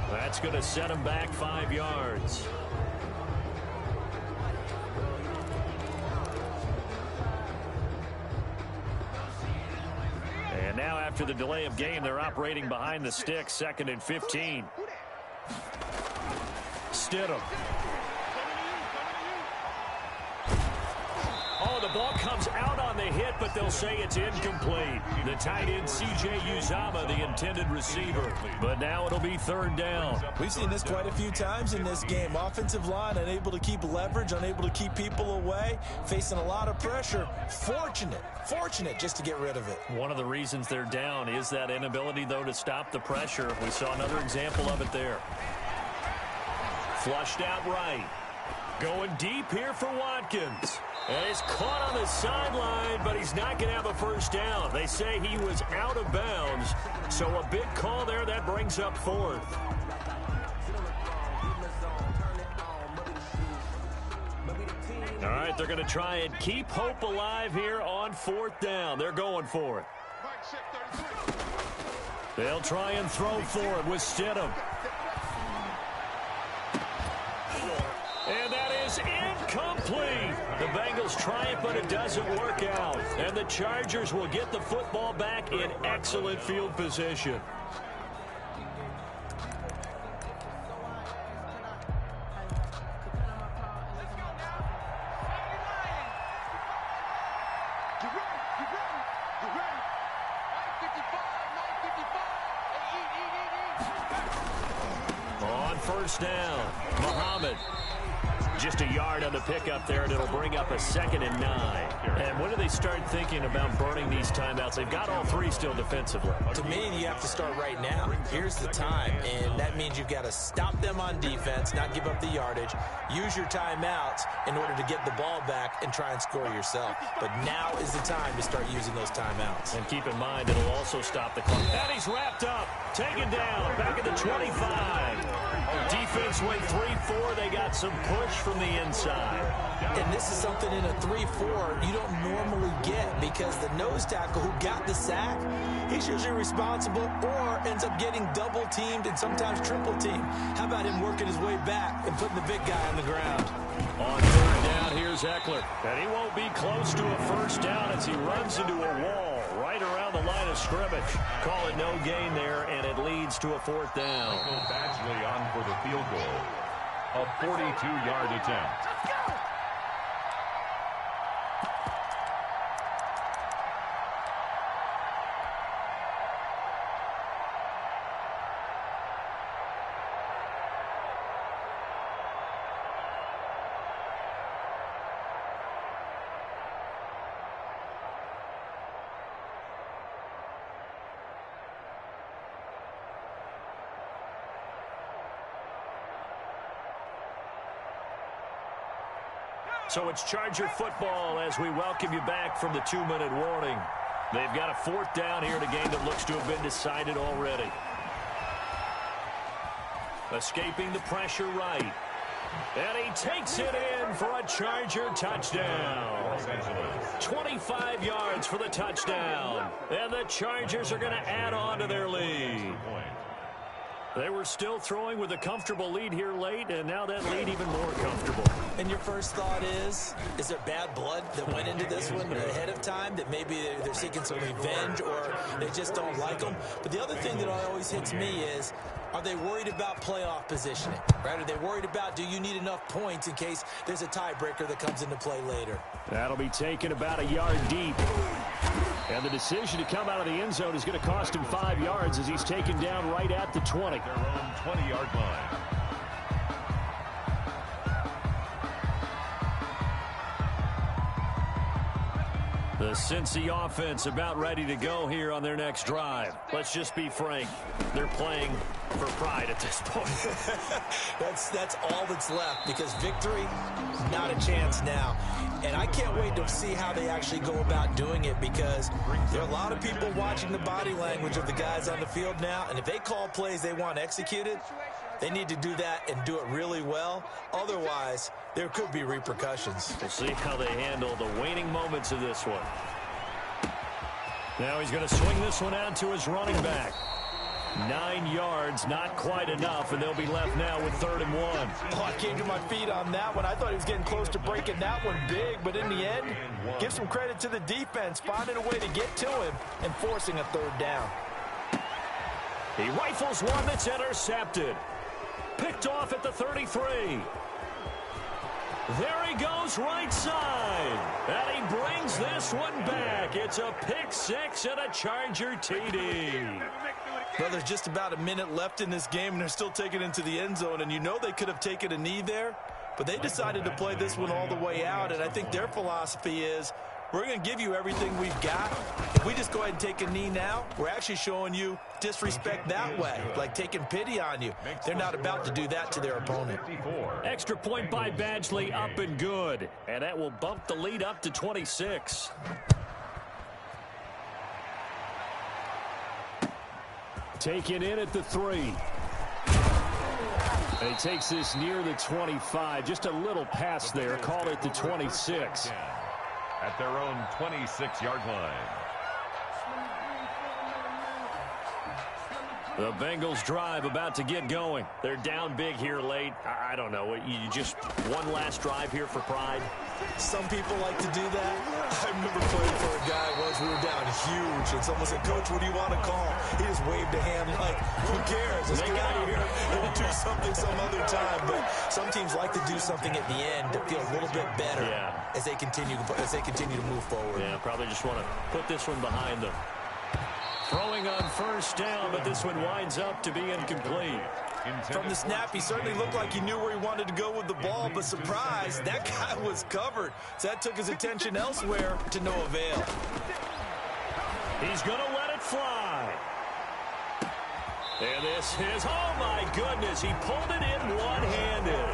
Speaker 1: That's going to set him back 5 yards. And now after the delay of game, they're operating behind the sticks, 2nd and 15. Stidham. Oh, the ball comes out on the hit, but they'll say it's incomplete. The tight end, C.J. Uzama, the intended receiver. But now it'll be 3rd down.
Speaker 2: We've seen this quite a few times in this game. Offensive line unable to keep leverage, unable to keep people away, facing a lot of pressure. Fortunate just to get rid of it.
Speaker 1: One of the reasons they're down is that inability, though, to stop the pressure. We saw another example of it there. Flushed out right. Going deep here for Watkins. And it's caught on the sideline, but he's not going to have a first down. They say he was out of bounds. So a big call there. That brings up 4th. All right, they're going to try and keep hope alive here on 4th down. They're going for it. They'll try and throw for it with Stidham. And that is incomplete. The Bengals triumph, but it doesn't work out. And the Chargers will get the football back in excellent field position. On 1st down, Muhammad. Just a yard on the pickup there, and it'll bring up a 2nd and 9. And when do they start thinking about burning these timeouts? They've got all 3 still defensively.
Speaker 2: To me, you have to start right now. Here's the time, and that means you've got to stop them on defense, not give up the yardage, use your timeouts in order to get the ball back and try and score yourself. But now is the time to start using those timeouts.
Speaker 1: And keep in mind, it'll also stop the clock. And he's wrapped up, taken down, back at the 25. Defense went 3-4. They got some push from the inside.
Speaker 2: And this is something in a 3-4 you don't normally get because the nose tackle who got the sack, he's usually responsible or ends up getting double-teamed and sometimes triple-teamed. How about him working his way back and putting the big guy on the ground?
Speaker 1: On 3rd down, here's Eckler. And he won't be close to a first down as he runs into a wall right around the line of scrimmage. Call it no gain there, and it leads to a 4th down.
Speaker 3: Badgley on for the field goal. A 42-yard attempt.
Speaker 1: So it's Charger football as we welcome you back from the 2-minute warning. They've got a 4th down here in a game that looks to have been decided already. Escaping the pressure right. And he takes it in for a Charger touchdown. 25 yards for the touchdown. And the Chargers are going to add on to their lead. They were still throwing with a comfortable lead here late, and now that lead even more comfortable.
Speaker 2: And your first thought is there bad blood that went into this one ahead of time, that maybe they're seeking some revenge or they just don't like them? But the other thing that always hits me is, are they worried about playoff positioning? Right? Are they worried about, do you need enough points in case there's a tiebreaker that comes into play later?
Speaker 1: That'll be taken about a yard deep. And the decision to come out of the end zone is going to cost him 5 yards as he's taken down right at the 20.
Speaker 3: Their own 20-yard line.
Speaker 1: The Cincy offense about ready to go here on their next drive. Let's just be frank. They're playing for pride at this point.
Speaker 2: That's all that's left, because victory, not a chance now. And I can't wait to see how they actually go about doing it, because there are a lot of people watching the body language of the guys on the field now, and if they call plays they want executed, they need to do that and do it really well. Otherwise, there could be repercussions.
Speaker 1: We'll see how they handle the waning moments of this one. Now he's going to swing this one out to his running back. 9 yards, not quite enough, and they'll be left now with 3rd and 1.
Speaker 5: Oh, I came to my feet on that one. I thought he was getting close to breaking that one big, but in the end, give some credit to the defense, finding a way to get to him and forcing a 3rd down.
Speaker 1: He rifles one that's intercepted. Picked off at the 33. There he goes right side. And he brings this one back. It's a pick 6 and a Charger TD.
Speaker 5: Well, there's just about a minute left in this game, and they're still taking it into the end zone. And you know they could have taken a knee there, but they decided to play this one all the way out. And I think their philosophy is, we're going to give you everything we've got. If we just go ahead and take a knee now, we're actually showing you disrespect that way, like taking pity on you. They're not about to do that to their opponent.
Speaker 1: Extra point by Badgley, up and good. And that will bump the lead up to 26. Taken in at the 3. And he takes this near the 25. Just a little pass there. Call it the 26.
Speaker 3: At their own 26-yard line.
Speaker 1: The Bengals drive about to get going. They're down big here late. I don't know. You just one last drive here for pride?
Speaker 2: Some people like to do that. I remember playing for a guy once. We were down huge, and someone said, "Coach, what do you want to call?" He just waved a hand like, who cares? Let's get out of here and do something some other time. But some teams like to do something at the end to feel a little bit better as they continue to move forward.
Speaker 1: Yeah, probably just want to put this one behind them. Throwing on 1st down, but this one winds up to be incomplete.
Speaker 5: From the snap, he certainly looked like he knew where he wanted to go with the ball, but surprise, that guy was covered. So that took his attention elsewhere to no avail.
Speaker 1: He's going to let it fly. And this is, oh my goodness, he pulled it in one-handed.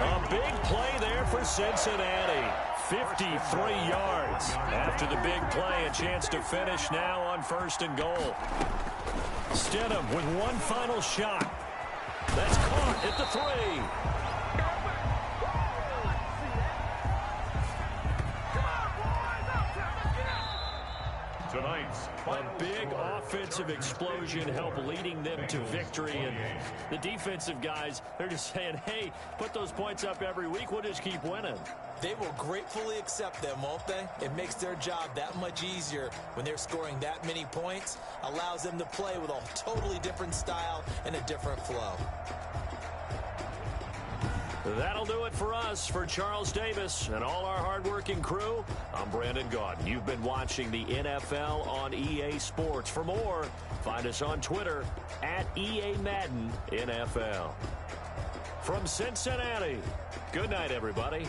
Speaker 1: A big play there for Cincinnati. 53 yards. After the big play, a chance to finish now on 1st and goal. Stidham with one final shot. That's caught at the 3.
Speaker 3: Tonight's
Speaker 1: a big offensive explosion helped leading them to victory. And the defensive guys, they're just saying, hey, put those points up every week. We'll just keep winning.
Speaker 2: They will gratefully accept them, won't they? It makes their job that much easier when they're scoring that many points. Allows them to play with a totally different style and a different flow.
Speaker 1: That'll do it for us. For Charles Davis and all our hardworking crew, I'm Brandon Gaudin. You've been watching the NFL on EA Sports. For more, find us on Twitter at EA Madden NFL. From Cincinnati, good night, everybody.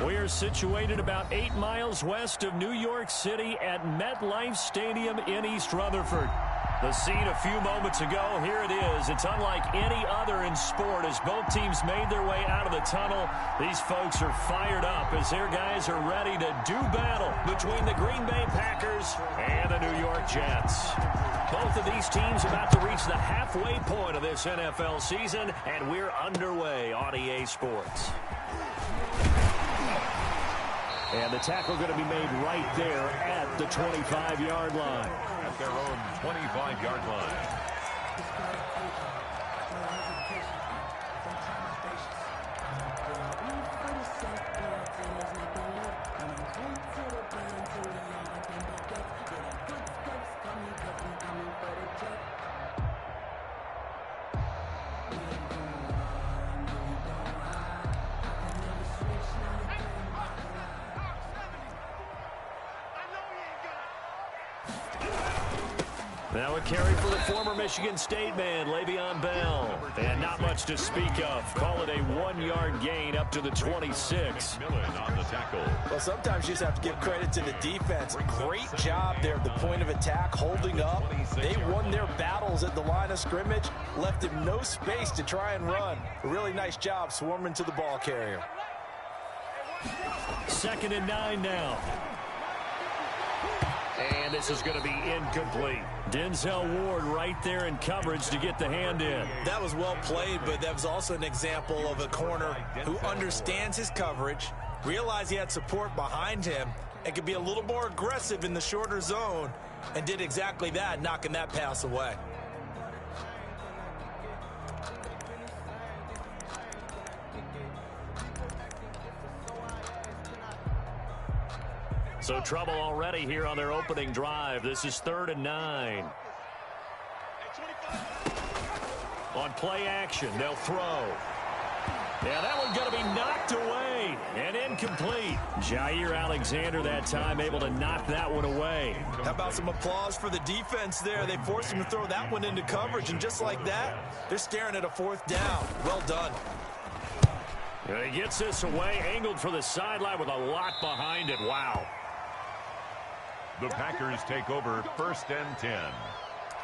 Speaker 1: We are situated about 8 miles west of New York City at MetLife Stadium in East Rutherford. The scene a few moments ago, here it is. It's unlike any other in sport as both teams made their way out of the tunnel. These folks are fired up as their guys are ready to do battle between the Green Bay Packers and the New York Jets. Both of these teams about to reach the halfway point of this NFL season, and we're underway on EA Sports. And the tackle going to be made right there at the 25-yard line.
Speaker 3: At their own 25-yard line.
Speaker 1: Now a carry for the former Michigan State man, Le'Veon Bell. And not much to speak of. Call it a 1-yard gain up to the 26.
Speaker 3: On the tackle.
Speaker 5: Well, sometimes you just have to give credit to the defense. Great job there at the point of attack, holding up. They won their battles at the line of scrimmage, left him no space to try and run. A really nice job swarming to the ball carrier.
Speaker 1: 2nd and 9 now. And this is going to be incomplete. Denzel Ward right there in coverage to get the hand in.
Speaker 2: That was well played, but that was also an example of a corner who understands his coverage, realized he had support behind him, and could be a little more aggressive in the shorter zone, and did exactly that, knocking that pass away.
Speaker 1: So trouble already here on their opening drive. This is 3rd and 9. On play action, they'll throw. Yeah, that one's going to be knocked away and incomplete. Jair Alexander that time able to knock that one away.
Speaker 2: How about some applause for the defense there? They forced him to throw that one into coverage, and just like that, they're staring at a 4th down. Well done.
Speaker 1: And he gets this away, angled for the sideline with a lot behind it. Wow.
Speaker 3: The Packers take over 1st and 10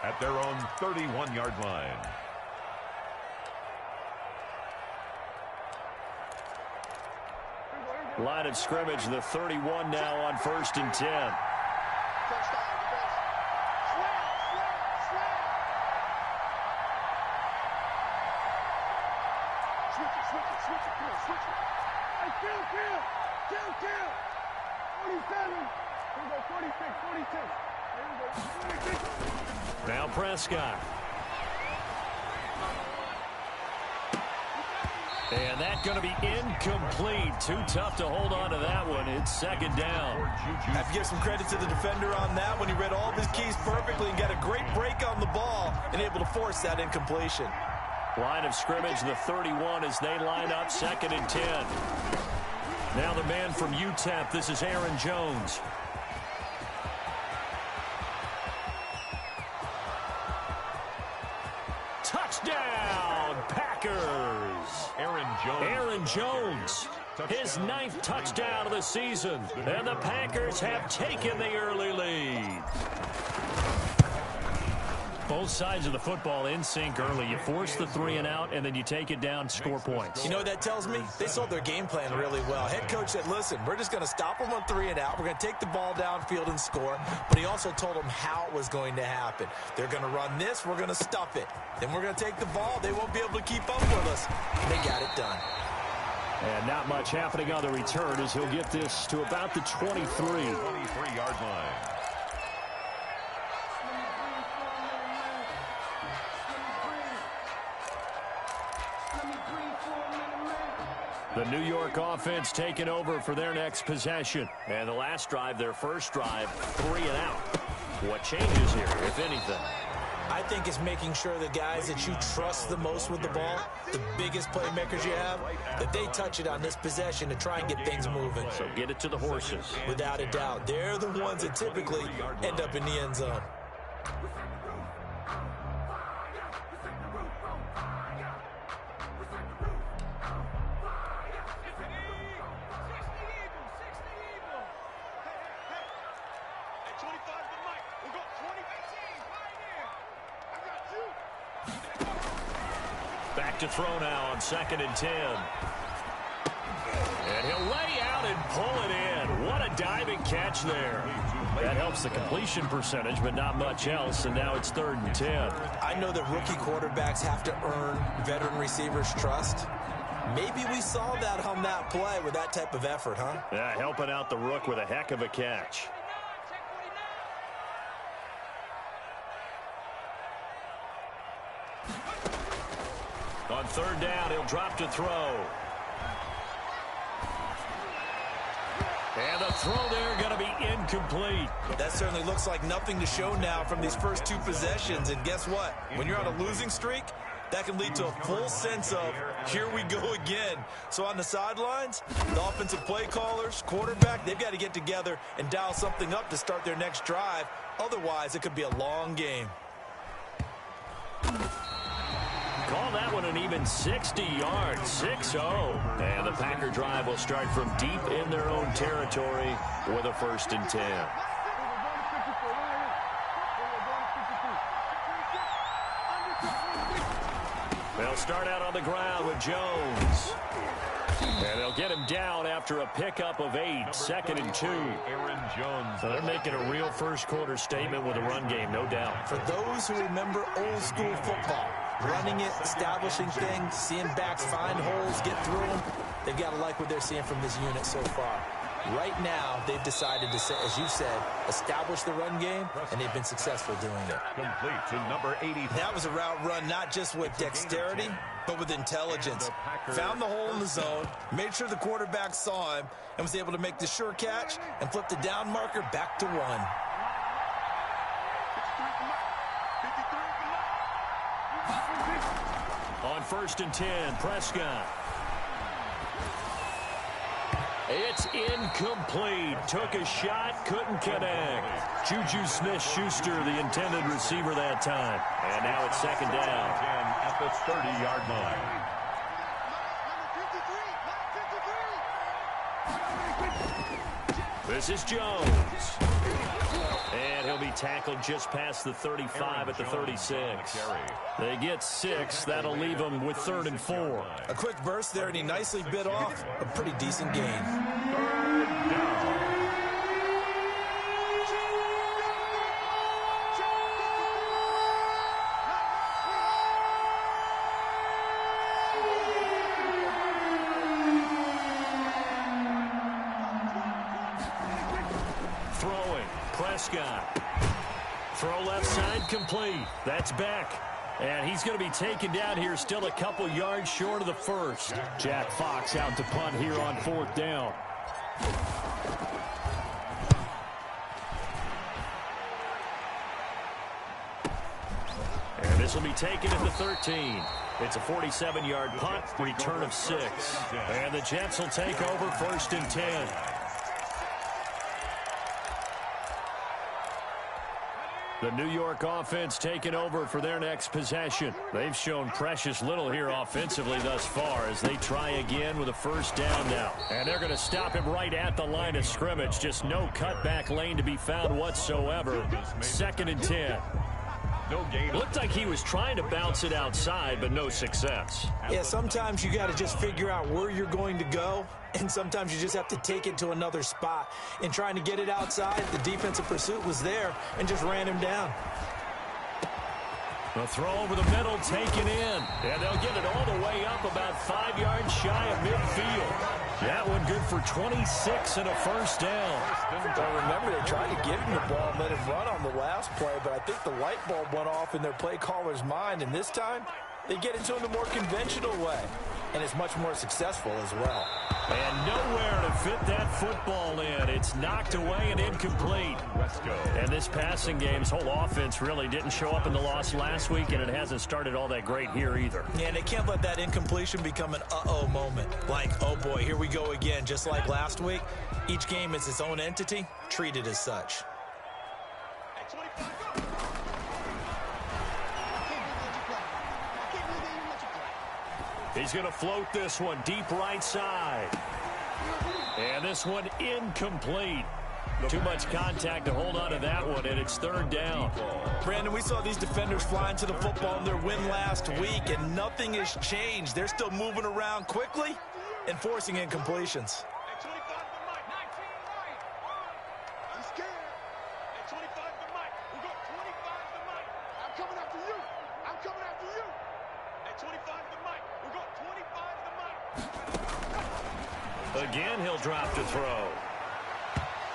Speaker 3: at their own 31-yard line.
Speaker 1: Line of scrimmage, the 31 now on 1st and 10. Now Prescott. And that's going to be incomplete. Too tough to hold on to that one. It's 2nd down.
Speaker 2: I have to give some credit to the defender on that when he read all of his keys perfectly and got a great break on the ball and able to force that incompletion.
Speaker 1: Line of scrimmage, the 31 as they line up 2nd and 10. Now the man from UTEP, this is Aaron Jones. Touchdown, Packers. Aaron Jones, his 9th touchdown of the season. And the Packers have taken the early lead. Both sides of the football in sync early. You force the 3 and out, and then you take it down, score points.
Speaker 2: You know what that tells me? They sold their game plan really well. Head coach said, listen, we're just going to stop them on 3 and out. We're going to take the ball downfield and score. But he also told them how it was going to happen. They're going to run this. We're going to stuff it. Then we're going to take the ball. They won't be able to keep up with us. And they got it done.
Speaker 1: And not much happening on the return as he'll get this to about the 23.
Speaker 3: 23-yard line.
Speaker 1: The New York offense taking over for their next possession. And the last drive, their first drive, 3 and out. What changes here, if anything?
Speaker 2: I think it's making sure the guys that you trust the most with the ball, the biggest playmakers you have, that they touch it on this possession to try and get things moving.
Speaker 1: So get it to the horses.
Speaker 2: Without a doubt. They're the ones that typically end up in the end zone.
Speaker 1: Back to throw now on 2nd and 10. And he'll lay out and pull it in. What a diving catch there. That helps the completion percentage, but not much else, and now it's 3rd and 10.
Speaker 2: I know that rookie quarterbacks have to earn veteran receivers' trust. Maybe we saw that on that play with that type of effort, huh?
Speaker 1: Yeah, helping out the rook with a heck of a catch. On 3rd down, he'll drop to throw. And the throw there going to be incomplete.
Speaker 2: That certainly looks like nothing to show now from these first 2 possessions. And guess what? When you're on a losing streak, that can lead to a full sense of, here we go again. So on the sidelines, the offensive play callers, quarterback, they've got to get together and dial something up to start their next drive. Otherwise, it could be a long game.
Speaker 1: Call that one an even 60 yards, 6-0. And the Packer drive will start from deep in their own territory with a 1st and 10. They'll start out on the ground with Jones. And they'll get him down after a pickup of 8, 2nd and 2.
Speaker 3: Aaron Jones.
Speaker 1: So they're making a real first-quarter statement with a run game, no doubt.
Speaker 2: For those who remember old-school football, running it, establishing things, seeing backs find holes, get through them, they've got to like what they're seeing from this unit so far. Right now, they've decided to, as you said, establish the run game, and they've been successful doing it.
Speaker 3: Complete to number 80.
Speaker 2: That was a route run not just with dexterity, but with intelligence. Found the hole in the zone, made sure the quarterback saw him, and was able to make the sure catch and flip the down marker back to 1.
Speaker 1: On 1st and 10, Prescott. It's incomplete. Took a shot, couldn't connect. Juju Smith-Schuster, the intended receiver that time. And now it's 2nd down.
Speaker 3: At the 30-yard line.
Speaker 1: This is Jones. And he'll be tackled just past the 35 at the 36. They get 6. That'll leave them with 3rd and 4.
Speaker 2: A quick burst there, and he nicely bit off a pretty decent gain.
Speaker 3: 3rd down.
Speaker 1: Prescott. Throw left side complete. That's back. And he's going to be taken down here still a couple yards short of the 1st. Jack Fox out to punt here on 4th down. And this will be taken at the 13. It's a 47-yard punt, return of 6. And the Jets will take over 1st and 10. The New York offense taking over for their next possession. They've shown precious little here offensively thus far as they try again with a 1st down now. And they're going to stop him right at the line of scrimmage. Just no cutback lane to be found whatsoever. 2nd and 10.
Speaker 3: No gain.
Speaker 1: Looked like he was trying to bounce it outside, but no success.
Speaker 2: Yeah, sometimes you got to just figure out where you're going to go, and sometimes you just have to take it to another spot. In trying to get it outside, the defensive pursuit was there and just ran him down.
Speaker 1: The throw over the middle taken in, and they'll get it all the way up about 5 yards shy of midfield. That one good for 26 and a 1st down.
Speaker 5: Well, remember, they tried to give him the ball and let him run on the last play, but I think the light bulb went off in their play caller's mind, and this time they get into it in a more conventional way, and it's much more successful as well.
Speaker 1: And nowhere to fit that football in. It's knocked away and incomplete. And this passing game's whole offense really didn't show up in the loss last week, and it hasn't started all that great here either.
Speaker 2: Yeah, and they can't let that incompletion become an uh-oh moment. Like, oh boy, here we go again, just like last week. Each game is its own entity, treated as such.
Speaker 1: He's going to float this one deep right side. And this one incomplete. Too much contact to hold on to that one, and it's third down.
Speaker 5: Brandon, we saw these defenders flying to the football in their win last week, and nothing has changed. They're still moving around quickly and forcing incompletions.
Speaker 4: At 25 to Mike. 19 right. I'm scared. At 25 to Mike. We got 25 to Mike. I'm coming after you. I'm coming after you. At 25 to Mike. We got 25 to Mike.
Speaker 1: Again, he'll drop to throw.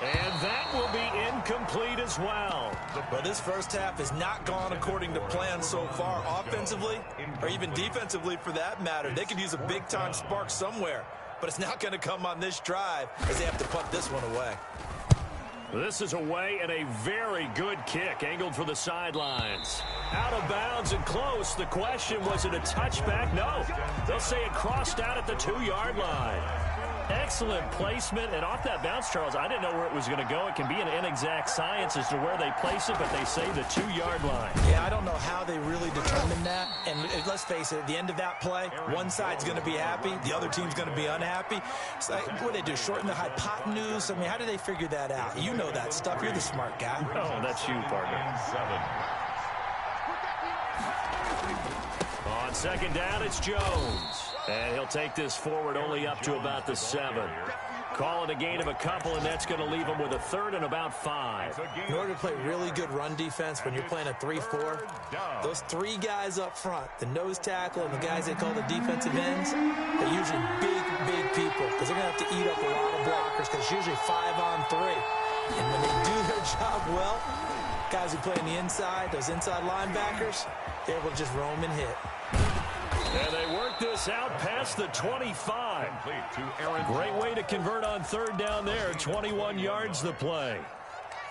Speaker 1: And that will be incomplete as well.
Speaker 5: Well, this first half has not gone according to plan so far, offensively or even defensively for that matter. They could use a big-time spark somewhere, but it's not going to come on this drive as they have to punt this one away.
Speaker 1: This is away and a very good kick, angled for the sidelines. Out of bounds and close. The question, was it a touchback? No. They'll say it crossed out at the 2-yard line. Excellent placement, and off that bounce, Charles, I didn't know where it was going to go. It can be an inexact science as to where they place it, but they say the 2-yard line.
Speaker 5: Yeah, I don't know how they really determined that. And let's face it, at the end of that play, one side's going to be happy, the other team's going to be unhappy. It's like, what do they do, shorten the hypotenuse? I mean, how do they figure that out? You know that stuff. You're the smart guy.
Speaker 1: Oh, that's you, partner. On second down, it's Jones. And he'll take this forward only up to about the 7. Call it a gain of a couple, and that's going to leave him with a third and about 5.
Speaker 2: In order to play really good run defense when you're playing a 3-4, those 3 guys up front, the nose tackle and the guys they call the defensive ends, they're usually big people because they're going to have to eat up a lot of blockers because it's usually 5-on-3. And when they do their job well, guys who play on the inside, those inside linebackers, they're able to just roam and hit.
Speaker 1: And they work this out past the 25. Great way to convert on third down there. 21 yards the play.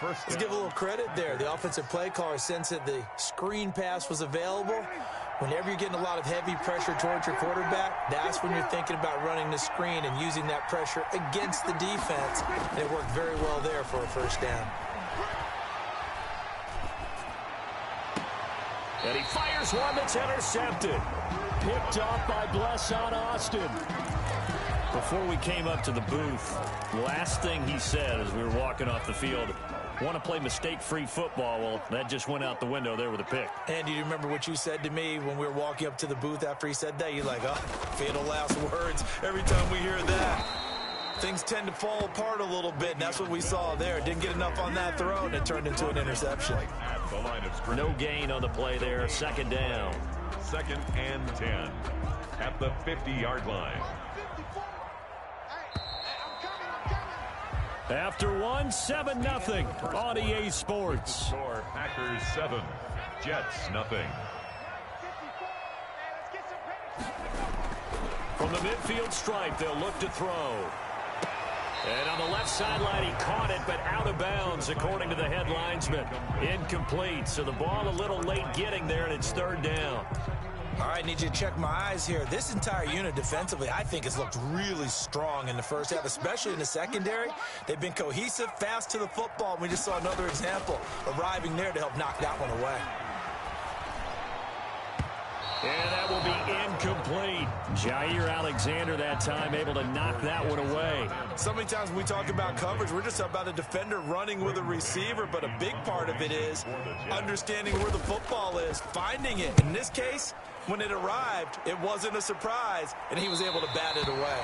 Speaker 2: Let's give a little credit there. The offensive play caller sensed that the screen pass was available. Whenever you're getting a lot of heavy pressure towards your quarterback, that's when you're thinking about running the screen and using that pressure against the defense. And it worked very well there for a first down.
Speaker 1: And he fires one that's intercepted. Picked off by Blesson Austin. Before we came up to the booth, last thing he said as we were walking off the field, want to play mistake-free football. Well, that just went out the window there with a pick.
Speaker 5: And do you remember what you said to me when we were walking up to the booth after he said that? You're like, oh, fatal last words. Every time we hear that, things tend to fall apart a little bit, and that's what we saw there. Didn't get enough on that throw, and it turned into an interception.
Speaker 1: No gain on the play there. Second down.
Speaker 3: 2nd and 10 at the 50-yard line.
Speaker 1: After one, 7-0 on EA Sports.
Speaker 3: Score Packers 7, Jets nothing.
Speaker 1: From the midfield stripe, they'll look to throw. And on the left sideline, he caught it, but out of bounds, according to the head linesman. Incomplete, so the ball a little late getting there, and it's third down.
Speaker 5: All right, need you to check my eyes here. This entire unit defensively, I think, has looked really strong in the first half, especially in the secondary. They've been cohesive, fast to the football. We just saw another example arriving there to help knock that one away.
Speaker 1: And that will be incomplete. Jair Alexander that time able to knock that one away.
Speaker 5: So many times when we talk about coverage, we're just about a defender running with a receiver, but a big part of it is understanding where the football is, finding it. In this case, when it arrived, it wasn't a surprise, and he was able to bat it away.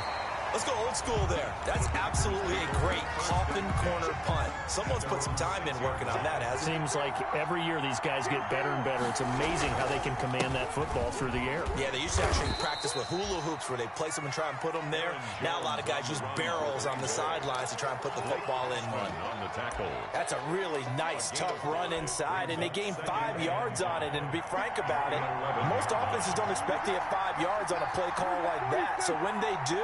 Speaker 5: Let's go old school there. That's absolutely a great coffin corner punt. Someone's put some time in working on that, hasn't it?
Speaker 1: Seems like every year these guys get better and better. It's amazing how they can command that football through the air.
Speaker 5: Yeah, they used to actually practice with hula hoops where they place them and try and put them there. Now a lot of guys use barrels on the sidelines to try and put the football in one.
Speaker 3: On the tackle.
Speaker 5: That's a really nice, tough run inside, and they gained 5 yards on it. And to be frank about it, most offenses don't expect to get 5 yards on a play call like that. So when they do,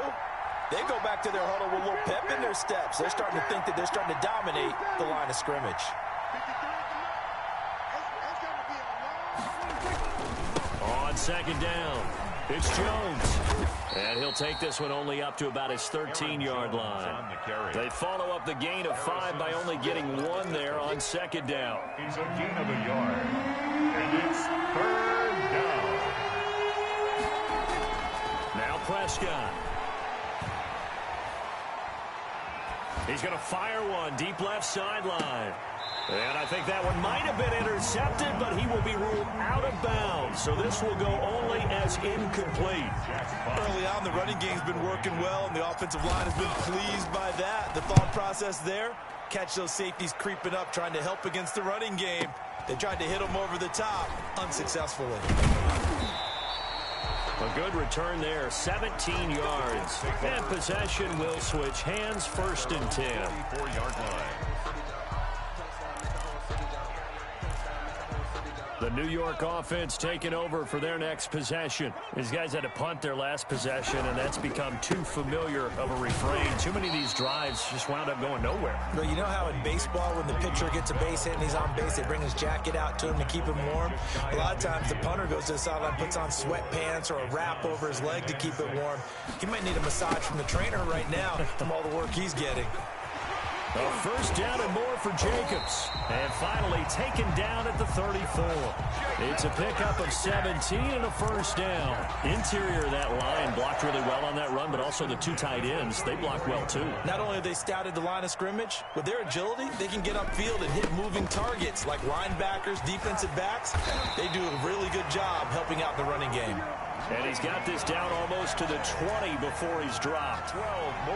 Speaker 5: they go back to their huddle with a little pep in their steps. They're starting to think that they're starting to dominate the line of scrimmage.
Speaker 1: On second down, it's Jones. And he'll take this one only up to about his 13-yard line. They follow up the gain of 5 by only getting 1 there on second down.
Speaker 3: It's a gain of a yard, and it's third down.
Speaker 1: Now Prescott. He's going to fire one deep left sideline. And I think that one might have been intercepted, but he will be ruled out of bounds. So this will go only as incomplete.
Speaker 5: Early on, the running game's been working well, and the offensive line has been pleased by that. The thought process there, catch those safeties creeping up, trying to help against the running game. They tried to hit him over the top, unsuccessfully.
Speaker 1: A good return there, 17 yards. And possession will switch hands, 1st and 10.
Speaker 3: 4-yard line.
Speaker 1: The New York offense taking over for their next possession. These guys had to punt their last possession, and that's become too familiar of a refrain. Too many of these drives just wound up going nowhere.
Speaker 5: But you know how in baseball, when the pitcher gets a base hit and he's on base, they bring his jacket out to him to keep him warm? A lot of times the punter goes to the sideline, puts on sweatpants or a wrap over his leg to keep it warm. He might need a massage from the trainer right now from all the work he's getting.
Speaker 1: A 1st down and more for Jacobs. And finally taken down at the 34. It's a pickup of 17 and a 1st down. Interior of that line blocked really well on that run, but also the 2 tight ends, they blocked well too.
Speaker 5: Not only have they scouted the line of scrimmage, with their agility, they can get upfield and hit moving targets like linebackers, defensive backs. They do a really good job helping out the running game.
Speaker 1: And he's got this down almost to the 20 before he's dropped.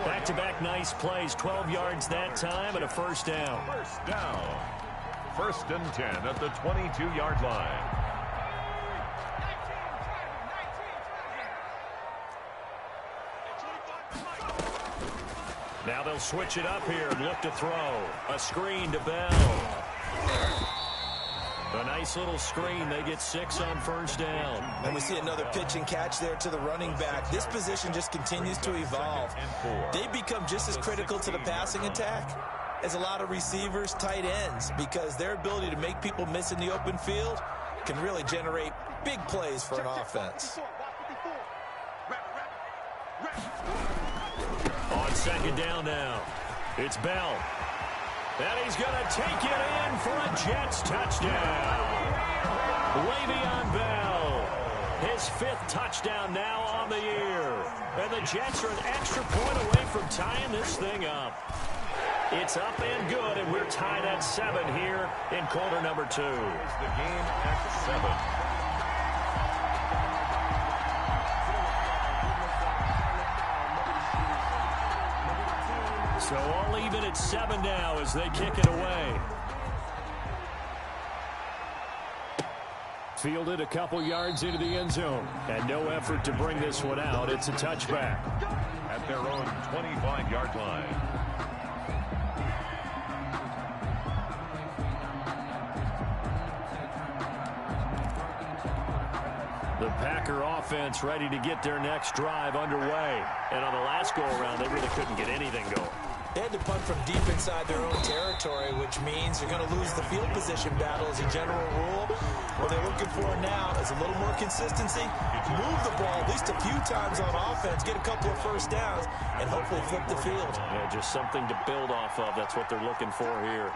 Speaker 1: Back-to-back nice plays, 12 yards that time and a 1st down.
Speaker 3: 1st down. 1st and 10 at the 22-yard line.
Speaker 1: Now they'll switch it up here and look to throw. A screen to Bell. A nice little screen. They get 6 on 1st down.
Speaker 5: And we see another pitch and catch there to the running back. This position just continues to evolve. They become just as critical to the passing attack as a lot of receivers, tight ends, because their ability to make people miss in the open field can really generate big plays for an offense.
Speaker 1: On 2nd down now, it's Bell. And he's going to take it in for a Jets touchdown. Le'Veon Bell, his 5th touchdown now on the year. And the Jets are an extra point away from tying this thing up. It's up and good, and we're tied at 7 here in quarter number 2.
Speaker 3: The game at 7.
Speaker 1: So all even at 7 now as they kick it away. Fielded a couple yards into the end zone. And no effort to bring this one out. It's a touchback.
Speaker 3: At their own 25-yard line.
Speaker 1: The Packer offense ready to get their next drive underway. And on the last go-around, they really couldn't get anything going.
Speaker 5: They had to punt from deep inside their own territory, which means they're going to lose the field position battle as a general rule. What they're looking for now is a little more consistency, move the ball at least a few times on offense, get a couple of 1st downs, and hopefully flip the field.
Speaker 1: Yeah, just something to build off of. That's what they're looking for here.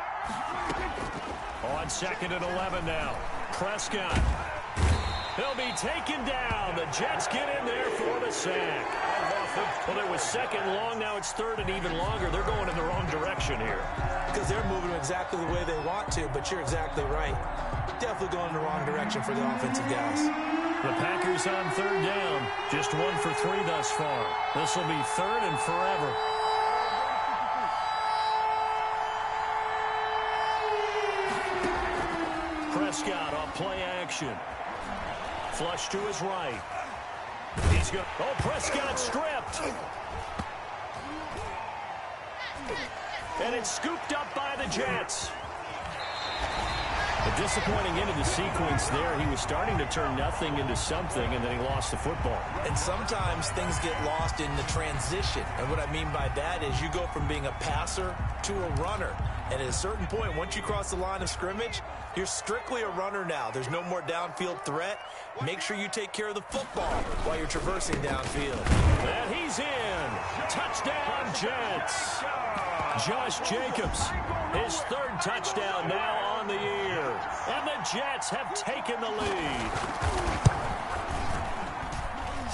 Speaker 1: On 2nd and 11 now, Prescott. He'll be taken down. The Jets get in there for the sack. Well, it was 2nd long. Now it's 3rd and even longer. They're going in the wrong direction here.
Speaker 5: Because they're moving exactly the way they want to, but you're exactly right. Definitely going in the wrong direction for the offensive guys.
Speaker 1: The Packers on 3rd down. Just 1 for 3 thus far. This will be 3rd and forever. Prescott on play action. Flush to his right. He's got. Oh, Prescott stripped. And it's scooped up by the Jets. A disappointing end of the sequence there. He was starting to turn nothing into something, and then he lost the football.
Speaker 5: And sometimes things get lost in the transition. And what I mean by that is you go from being a passer to a runner. And at a certain point, once you cross the line of scrimmage, you're strictly a runner now. There's no more downfield threat. Make sure you take care of the football while you're traversing downfield.
Speaker 1: And he's in. Touchdown, Jets. Josh Jacobs, his 3rd touchdown now on the year. And the Jets have taken the lead.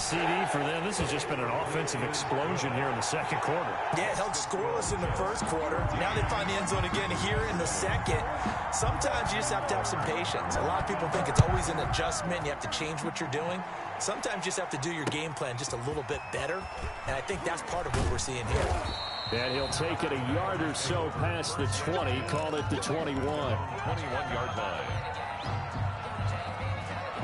Speaker 1: CD for them. This has just been an offensive explosion here in the second quarter.
Speaker 5: Yeah, held scoreless in the first quarter. Now they find the end zone again here in the second. Sometimes you just have to have some patience. A lot of people think it's always an adjustment. You have to change what you're doing. Sometimes you just have to do your game plan just a little bit better. And I think that's part of what we're seeing here.
Speaker 1: And he'll take it a yard or so past the 20, call it the 21.
Speaker 3: 21-yard line.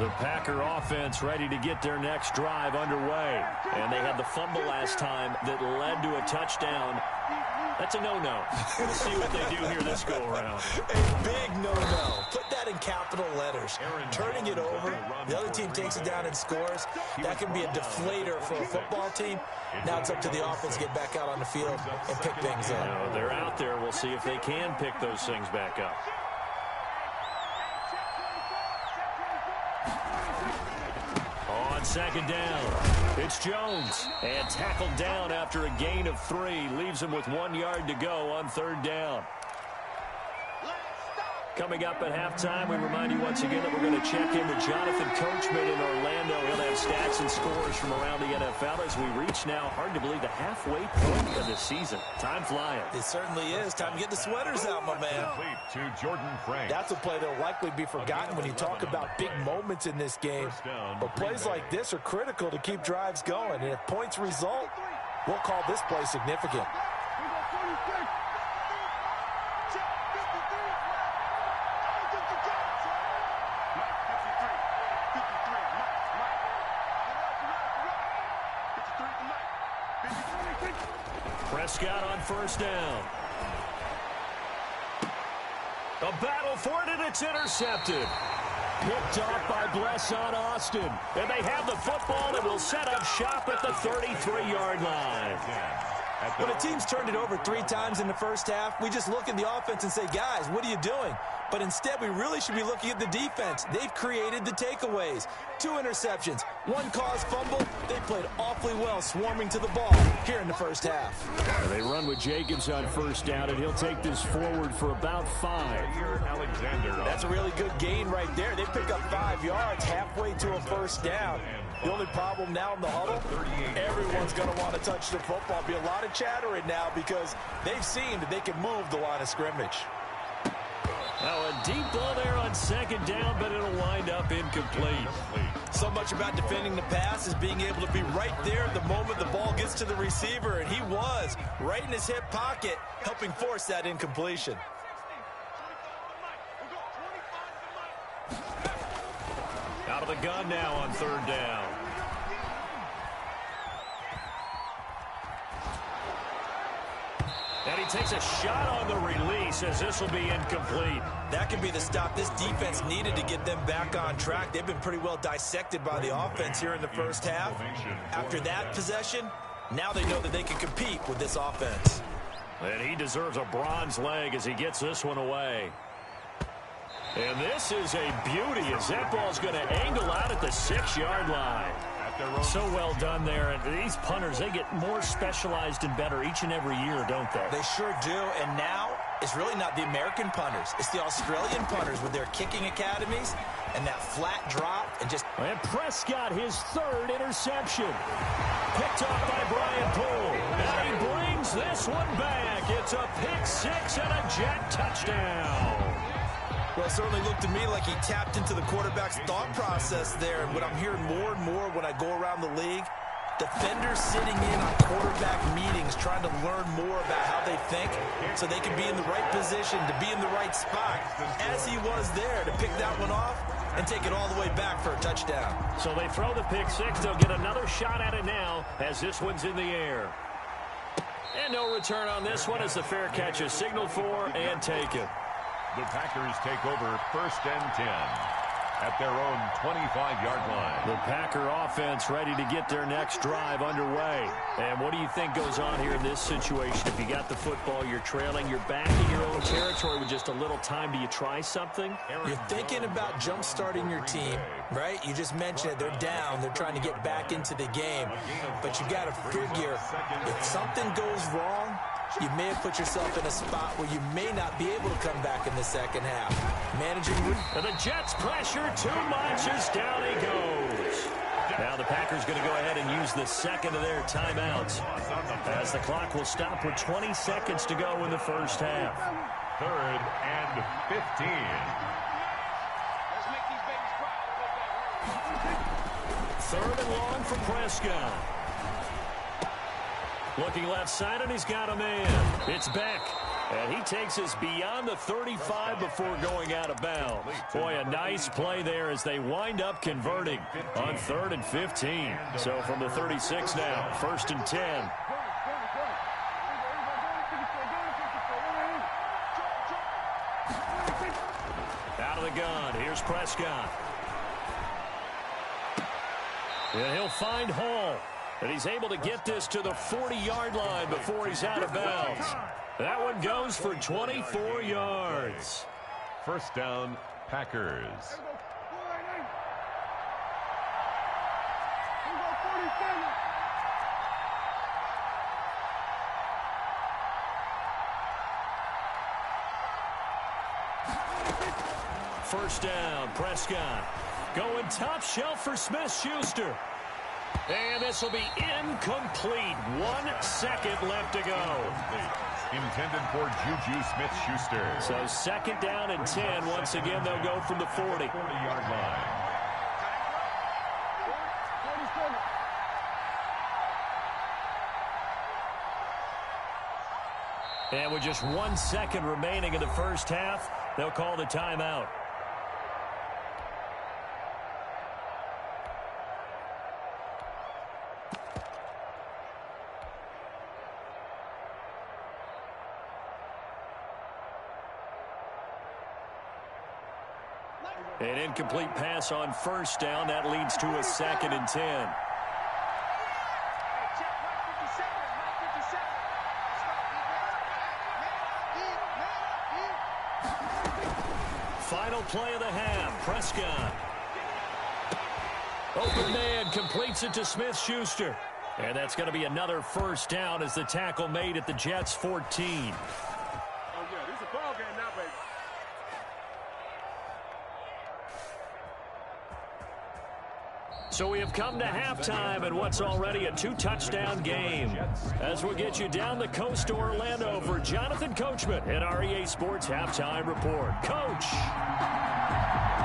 Speaker 1: The Packer offense ready to get their next drive underway. And they had the fumble last time that led to a touchdown. That's a no-no. We'll see what they do here this go-around.
Speaker 5: A big no-no. Put that in capital letters. Turning it over, the other team takes it down and scores. That can be a deflator for a football team. Now it's up to the offense to get back out on the field and pick things up.
Speaker 1: They're out there. We'll see if they can pick those things back up. On second down, it's Jones. And tackled down after a gain of 3. Leaves him with 1 yard to go on third down. Coming up at halftime, we remind you once again that we're going to check in with Jonathan Coachman in Orlando. He'll have stats and scores from around the NFL as we reach now, hard to believe, the halfway point of the season. Time flying.
Speaker 5: It certainly is. Time to get the sweaters out, my man.
Speaker 3: To Jordan Frank.
Speaker 5: That's a play that will likely be forgotten when you talk about big moments in this game. But plays like this are critical to keep drives going. And if points result, we'll call this play significant.
Speaker 1: Prescott on first down. A battle for it, and it's intercepted. Picked off by Blesson Austin. And they have the football and will set up shop at the 33-yard line.
Speaker 5: When a team's turned it over 3 times in the first half, we just look at the offense and say, guys, what are you doing? But instead, we really should be looking at the defense. They've created the takeaways. 2 interceptions, 1 caused fumble. They played awfully well swarming to the ball here in the first half.
Speaker 1: They run with Jacobs on first down, and he'll take this forward for about 5.
Speaker 3: Alexander.
Speaker 5: That's a really good gain right there. They pick up 5 yards halfway to a first down. The only problem now in the huddle, everyone's going to want to touch the football. Be a lot of chattering now because they've seen that they can move the line of scrimmage.
Speaker 1: Now a deep ball there on second down, but it'll wind up incomplete.
Speaker 5: So much about defending the pass is being able to be right there the moment the ball gets to the receiver, and he was right in his hip pocket, helping force that incompletion.
Speaker 1: Out of the gun now on third down. And he takes a shot on the release as this will be incomplete.
Speaker 5: That could be the stop this defense needed to get them back on track. They've been pretty well dissected by the offense here in the first half. After that possession, now they know that they can compete with this offense.
Speaker 1: And he deserves a bronze leg as he gets this one away. And this is a beauty as that ball's going to angle out at the 6-yard line. So well done there. And these punters, they get more specialized and better each and every year, don't they?
Speaker 5: They sure do. And now it's really not the American punters. It's the Australian punters with their kicking academies and that flat drop and just...
Speaker 1: And Prescott, his 3rd interception. Picked off by Brian Poole. And he brings this one back. It's a pick 6 and a Jet touchdown.
Speaker 5: Well, it certainly looked to me like he tapped into the quarterback's thought process there. And what I'm hearing more and more when I go around the league, defenders sitting in on quarterback meetings trying to learn more about how they think so they can be in the right position to be in the right spot, as he was there to pick that one off and take it all the way back for a touchdown.
Speaker 1: So they throw the pick 6. They'll get another shot at it now as this one's in the air. And no return on this one as the fair catch is signaled for and taken.
Speaker 3: The Packers take over 1st and 10 at their own 25-yard line.
Speaker 1: The Packer offense ready to get their next drive underway. And what do you think goes on here in this situation? If you got the football, you're trailing, you're back in your own territory with just a little time. Do you try something?
Speaker 5: You're thinking about jump-starting your team, right? You just mentioned it. They're down. They're trying to get back into the game. But you got to figure if something goes wrong, you may have put yourself in a spot where you may not be able to come back in the second half. Managing...
Speaker 1: And the Jets pressure too much as down he goes. Now the Packers going to go ahead and use the second of their timeouts, as the clock will stop with 20 seconds to go in the first half.
Speaker 3: 3rd and 15.
Speaker 4: Let's make these babies cry.
Speaker 1: 3rd and long for Prescott. Looking left side, and he's got a man. It's Beck. And he takes us beyond the 35 before going out of bounds. Boy, a nice play there as they wind up converting on 3rd and 15. So from the 36 now, 1st and 10. Out of the gun, here's Prescott. And he'll find Hall. And he's able to get this to the 40-yard line before he's out of bounds. That one goes for 24 yards.
Speaker 3: First down, Packers.
Speaker 1: First down, Prescott. Going top shelf for Smith-Schuster. And this will be incomplete. 1 second left to go.
Speaker 3: Intended for Juju Smith-Schuster.
Speaker 1: So 2nd down and 10. Once again, they'll go from the 40.
Speaker 3: 40-yard line.
Speaker 1: And with just 1 second remaining in the first half, they'll call the timeout. An incomplete pass on first down. That leads to a 2nd and 10. Final play of the half. Prescott. Open man completes it to Smith-Schuster. And that's going to be another first down as the tackle made at the Jets' 14.
Speaker 4: Oh, yeah, this is a ball game now, baby.
Speaker 1: So we have come to halftime in what's already a 2-touchdown game. As we'll get you down the coast to Orlando for Jonathan Coachman in our EA Sports Halftime Report. Coach!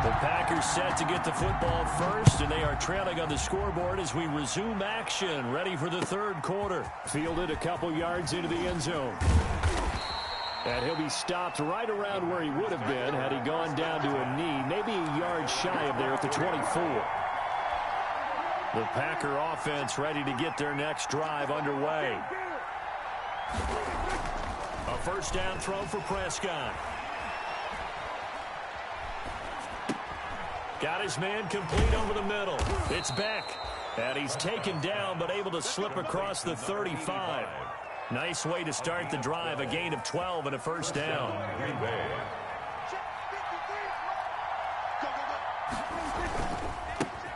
Speaker 1: The Packers set to get the football first, and they are trailing on the scoreboard as we resume action, ready for the 3rd quarter. Fielded a couple yards into the end zone. And he'll be stopped right around where he would have been had he gone down to a knee, maybe a yard shy of there at the 24. The Packer offense ready to get their next drive underway. A first down throw for Prescott. Got his man complete over the middle. It's Beck. And he's taken down but able to slip across the 35. Nice way to start the drive. A gain of 12 and a first down.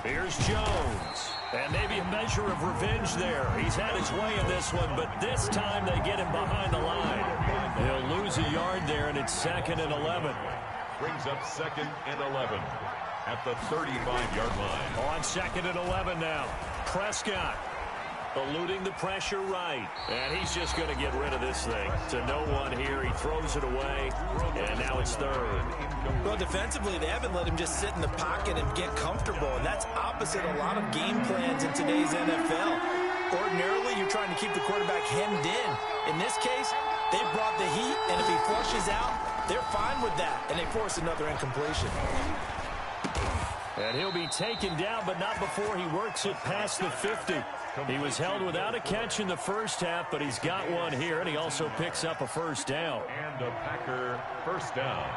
Speaker 1: Here's Jones. And maybe a measure of revenge there. He's had his way in this one, but this time they get him behind the line. He'll lose a yard there, and it's 2nd and 11.
Speaker 3: Brings up 2nd and 11 at the 35-yard line.
Speaker 1: On 2nd and 11 now. Prescott eluding the pressure right. And he's just going to get rid of this thing. To no one here. He throws it away. And now it's 3rd.
Speaker 5: Well, defensively, they haven't let him just sit in the pocket and get comfortable. And that's opposite a lot of game plans in today's NFL. Ordinarily, you're trying to keep the quarterback hemmed in. In this case, they brought the heat, and if he flushes out, they're fine with that. And they force another incompletion.
Speaker 1: And he'll be taken down, but not before he works it past the 50. He was held without a catch in the first half, but he's got one here, and he also picks up a first down.
Speaker 3: And a Packer first down.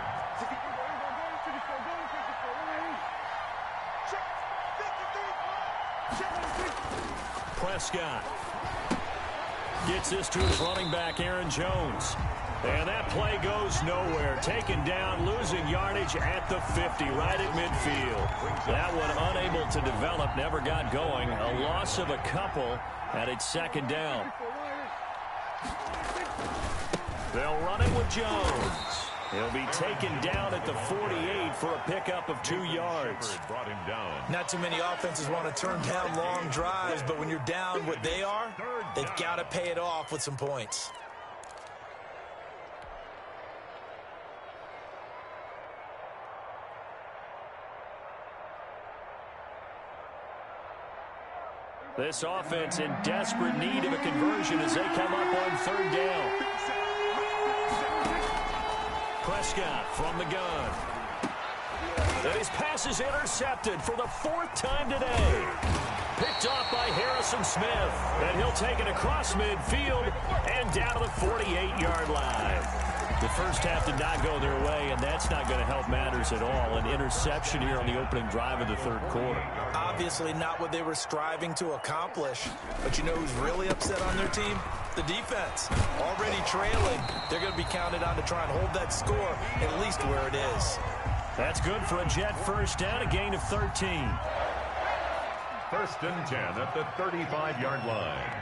Speaker 1: Prescott gets this to his running back, Aaron Jones. And that play goes nowhere. Taken down, losing yardage at the 50, right at midfield. That one unable to develop, never got going. A loss of a couple, and it's 2nd down. They'll run it with Jones. He'll be taken down at the 48 for a pickup of 2 yards.
Speaker 3: Brought him down.
Speaker 2: Not too many offenses want to turn down long drives, but when you're down what they are, they've got to pay it off with some points.
Speaker 1: This offense in desperate need of a conversion as they come up on 3rd down. Prescott from the gun. And his pass is intercepted for the 4th time today. Picked off by Harrison Smith. And he'll take it across midfield and down to the 48-yard line. The first half did not go their way, and that's not going to help matters at all. An interception here on the opening drive of the 3rd quarter.
Speaker 2: Obviously not what they were striving to accomplish. But you know who's really upset on their team? The defense. Already trailing. They're going to be counted on to try and hold that score at least where it is.
Speaker 1: That's good for a Jet first down, a gain of 13.
Speaker 3: 1st and 10 at the 35-yard line.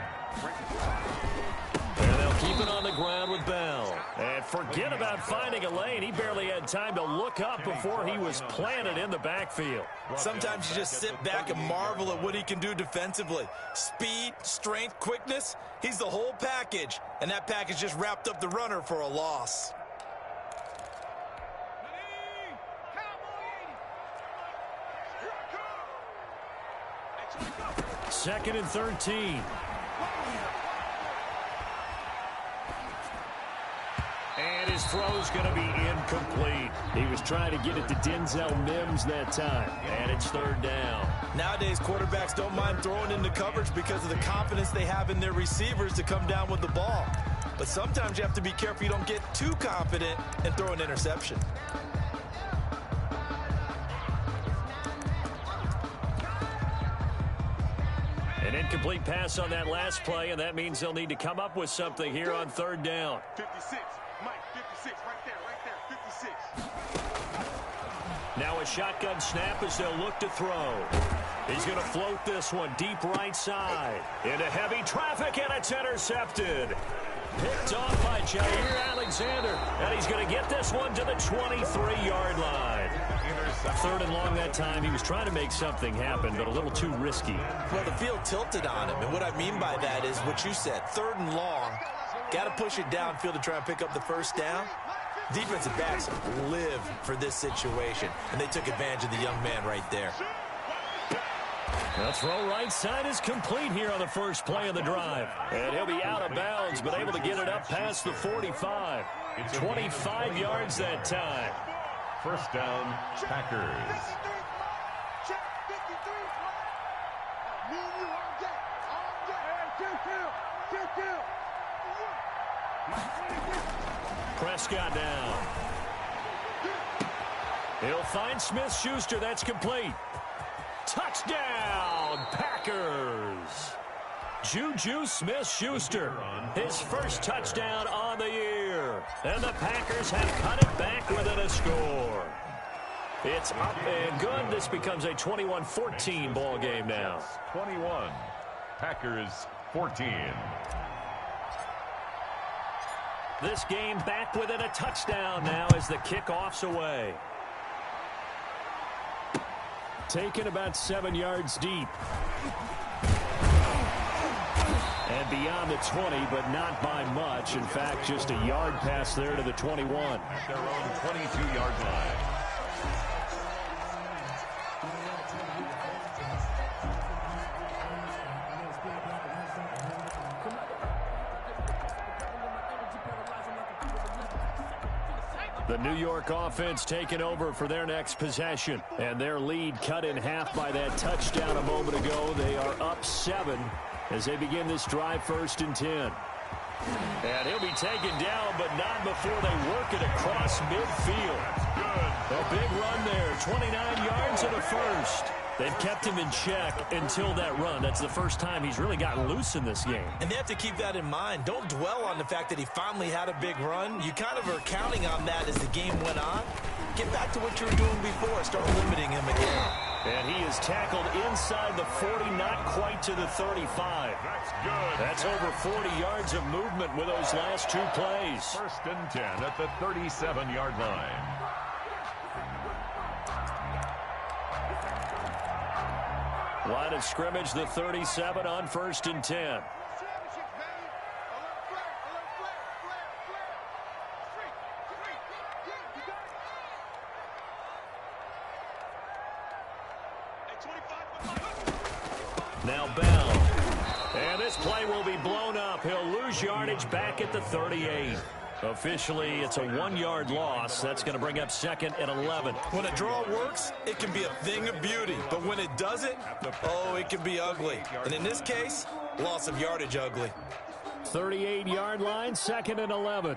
Speaker 1: And they'll keep it on the ground with Bell. And forget about finding a lane. He barely had time to look up before he was planted in the backfield.
Speaker 2: Sometimes you just sit back and marvel at what he can do defensively. Speed, strength, quickness, he's the whole package. And that package just wrapped up the runner for a loss.
Speaker 1: 2nd and 13. And his throw's going to be incomplete. He was trying to get it to Denzel Mims that time. And it's 3rd down.
Speaker 2: Nowadays, quarterbacks don't mind throwing into coverage because of the confidence they have in their receivers to come down with the ball. But sometimes you have to be careful you don't get too confident and throw an interception.
Speaker 1: An incomplete pass on that last play, and that means they'll need to come up with something here on 3rd down.
Speaker 4: 56, Mike, 56, right there, 56.
Speaker 1: Now a shotgun snap as they'll look to throw. He's going to float this one deep right side. Into heavy traffic, and it's intercepted. Picked off by Jair Alexander, and he's going to get this one to the 23-yard line. 3rd and long that time. He was trying to make something happen, but a little too risky.
Speaker 2: Well, the field tilted on him, and what I mean by that is what you said. 3rd and long, got to push it downfield to try and pick up the 1st down. Defensive backs live for this situation, and they took advantage of the young man right there.
Speaker 1: The throw right side is complete here on the first play of the drive. And he'll be out of bounds, but able to get it up past the 45. 25 yards that time.
Speaker 3: 1st down, Packers.
Speaker 1: Prescott down. He'll find Smith-Schuster. That's complete. Touchdown, Packers. Juju Smith-Schuster, his first touchdown on the year. And the Packers have cut it back within a score. It's up and good. This becomes a 21-14 ball game now.
Speaker 3: 21, Packers 14.
Speaker 1: This game back within a touchdown now as the kickoff's away. Taken about 7 yards deep. And beyond the 20, but not by much. In fact, just a yard pass there to the 21.
Speaker 3: Their own 22-yard line.
Speaker 1: The New York offense taking over for their next possession. And their lead cut in half by that touchdown a moment ago. They are up 7 as they begin this drive 1st and 10. And he'll be taken down, but not before they work it across midfield. A big run there, 29 yards and a first. They've kept him in check until that run. That's the first time he's really gotten loose in this game.
Speaker 2: And they have to keep that in mind. Don't dwell on the fact that he finally had a big run. You kind of are counting on that as the game went on. Get back to what you were doing before. Start limiting him again.
Speaker 1: And he is tackled inside the 40, not quite to the 35.
Speaker 3: That's good.
Speaker 1: That's over 40 yards of movement with those last 2 plays.
Speaker 3: 1st and 10 at the 37-yard line.
Speaker 1: Line of scrimmage, the 37 on 1st and 10. Now Bell. And this play will be blown up. He'll lose yardage back at the 38. Officially, it's a 1-yard loss. That's going to bring up 2nd and 11.
Speaker 2: When a draw works, it can be a thing of beauty. But when it doesn't, oh, it can be ugly. And in this case, loss of yardage ugly.
Speaker 1: 38-yard line, 2nd and 11.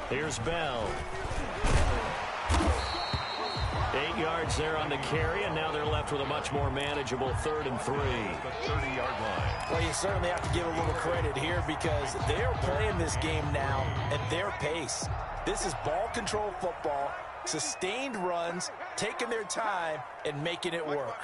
Speaker 1: Here's Bell. 8 yards there on the carry, and now they're left with a much more manageable 3rd and 3.
Speaker 3: The 30-yard line.
Speaker 5: Well, you certainly have to give a little credit here because they're playing this game now at their pace. This is ball control football, sustained runs, taking their time, and making it work.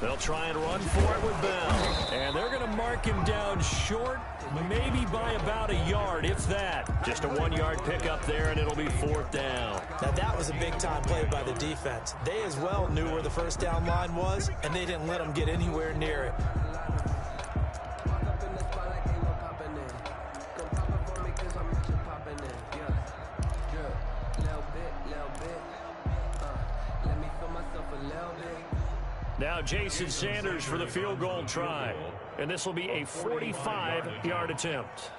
Speaker 1: They'll try and run for it with Bell. And they're going to mark him down short, maybe by about a yard, if that. Just a 1-yard pickup there, and it'll be 4th down.
Speaker 2: Now, that was a big-time play by the defense. They as well knew where the 1st down line was, and they didn't let them get anywhere near it.
Speaker 1: Now Jason Sanders for the field goal try. And this will be a 45-yard attempt.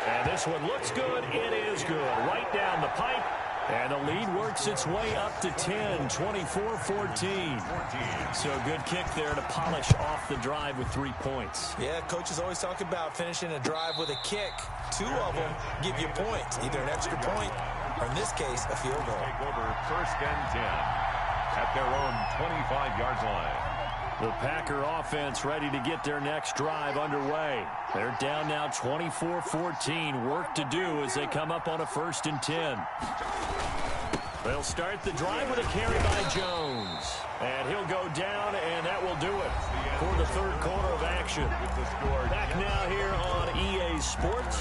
Speaker 1: And this one looks good. It is good. Right down the pipe. And the lead works its way up to 10, 24-14. So a good kick there to polish off the drive with 3 points.
Speaker 2: Yeah, coaches always talk about finishing a drive with a kick. 2 of them give you points, either an extra point or, in this case, a field goal.
Speaker 3: Take over 1st and 10 at their own 25-yard line.
Speaker 1: The Packer offense ready to get their next drive underway. They're down now 24-14. Work to do as they come up on a 1st and 10. They'll start the drive with a carry by Jones. And he'll go down, and that will do it for the 3rd quarter of action. Back now here on EA Sports.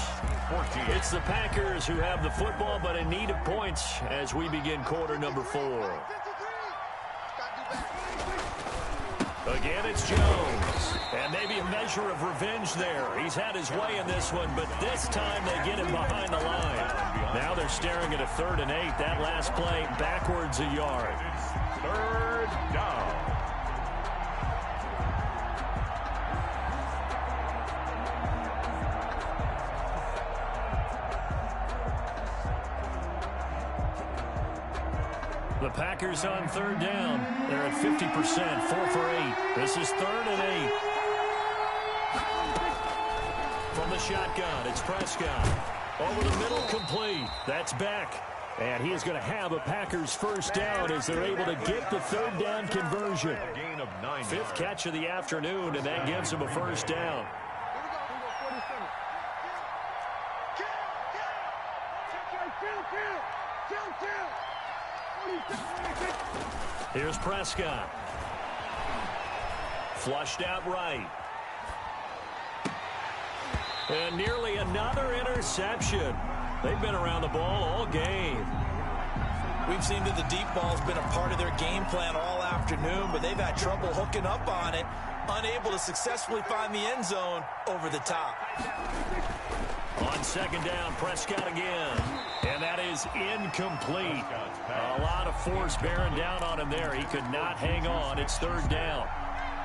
Speaker 1: It's the Packers who have the football, but in need of points as we begin quarter number 4. Again, it's Jones. And maybe a measure of revenge there. He's had his way in this one, but this time they get him behind the line. Now they're staring at a 3rd and 8. That last play backwards a yard.
Speaker 3: 3rd down.
Speaker 1: The Packers on 3rd down. They're at 50%, 4 for 8. This is 3rd and 8. From the shotgun, it's Prescott. Over the middle, complete. That's back. And he is going to have a Packers 1st down as they're able to get the 3rd down conversion.
Speaker 3: Gain of 9
Speaker 1: 5th
Speaker 3: yards.
Speaker 1: catch of the afternoon, and that gives him a 1st down. Here's Prescott. Flushed out right. And nearly another interception. They've been around the ball all game.
Speaker 2: We've seen that the deep ball's been a part of their game plan all afternoon, but they've had trouble hooking up on it, unable to successfully find the end zone over the top.
Speaker 1: On 2nd down, Prescott again. And that is incomplete. A lot of force bearing down on him there. He could not hang on. It's 3rd down.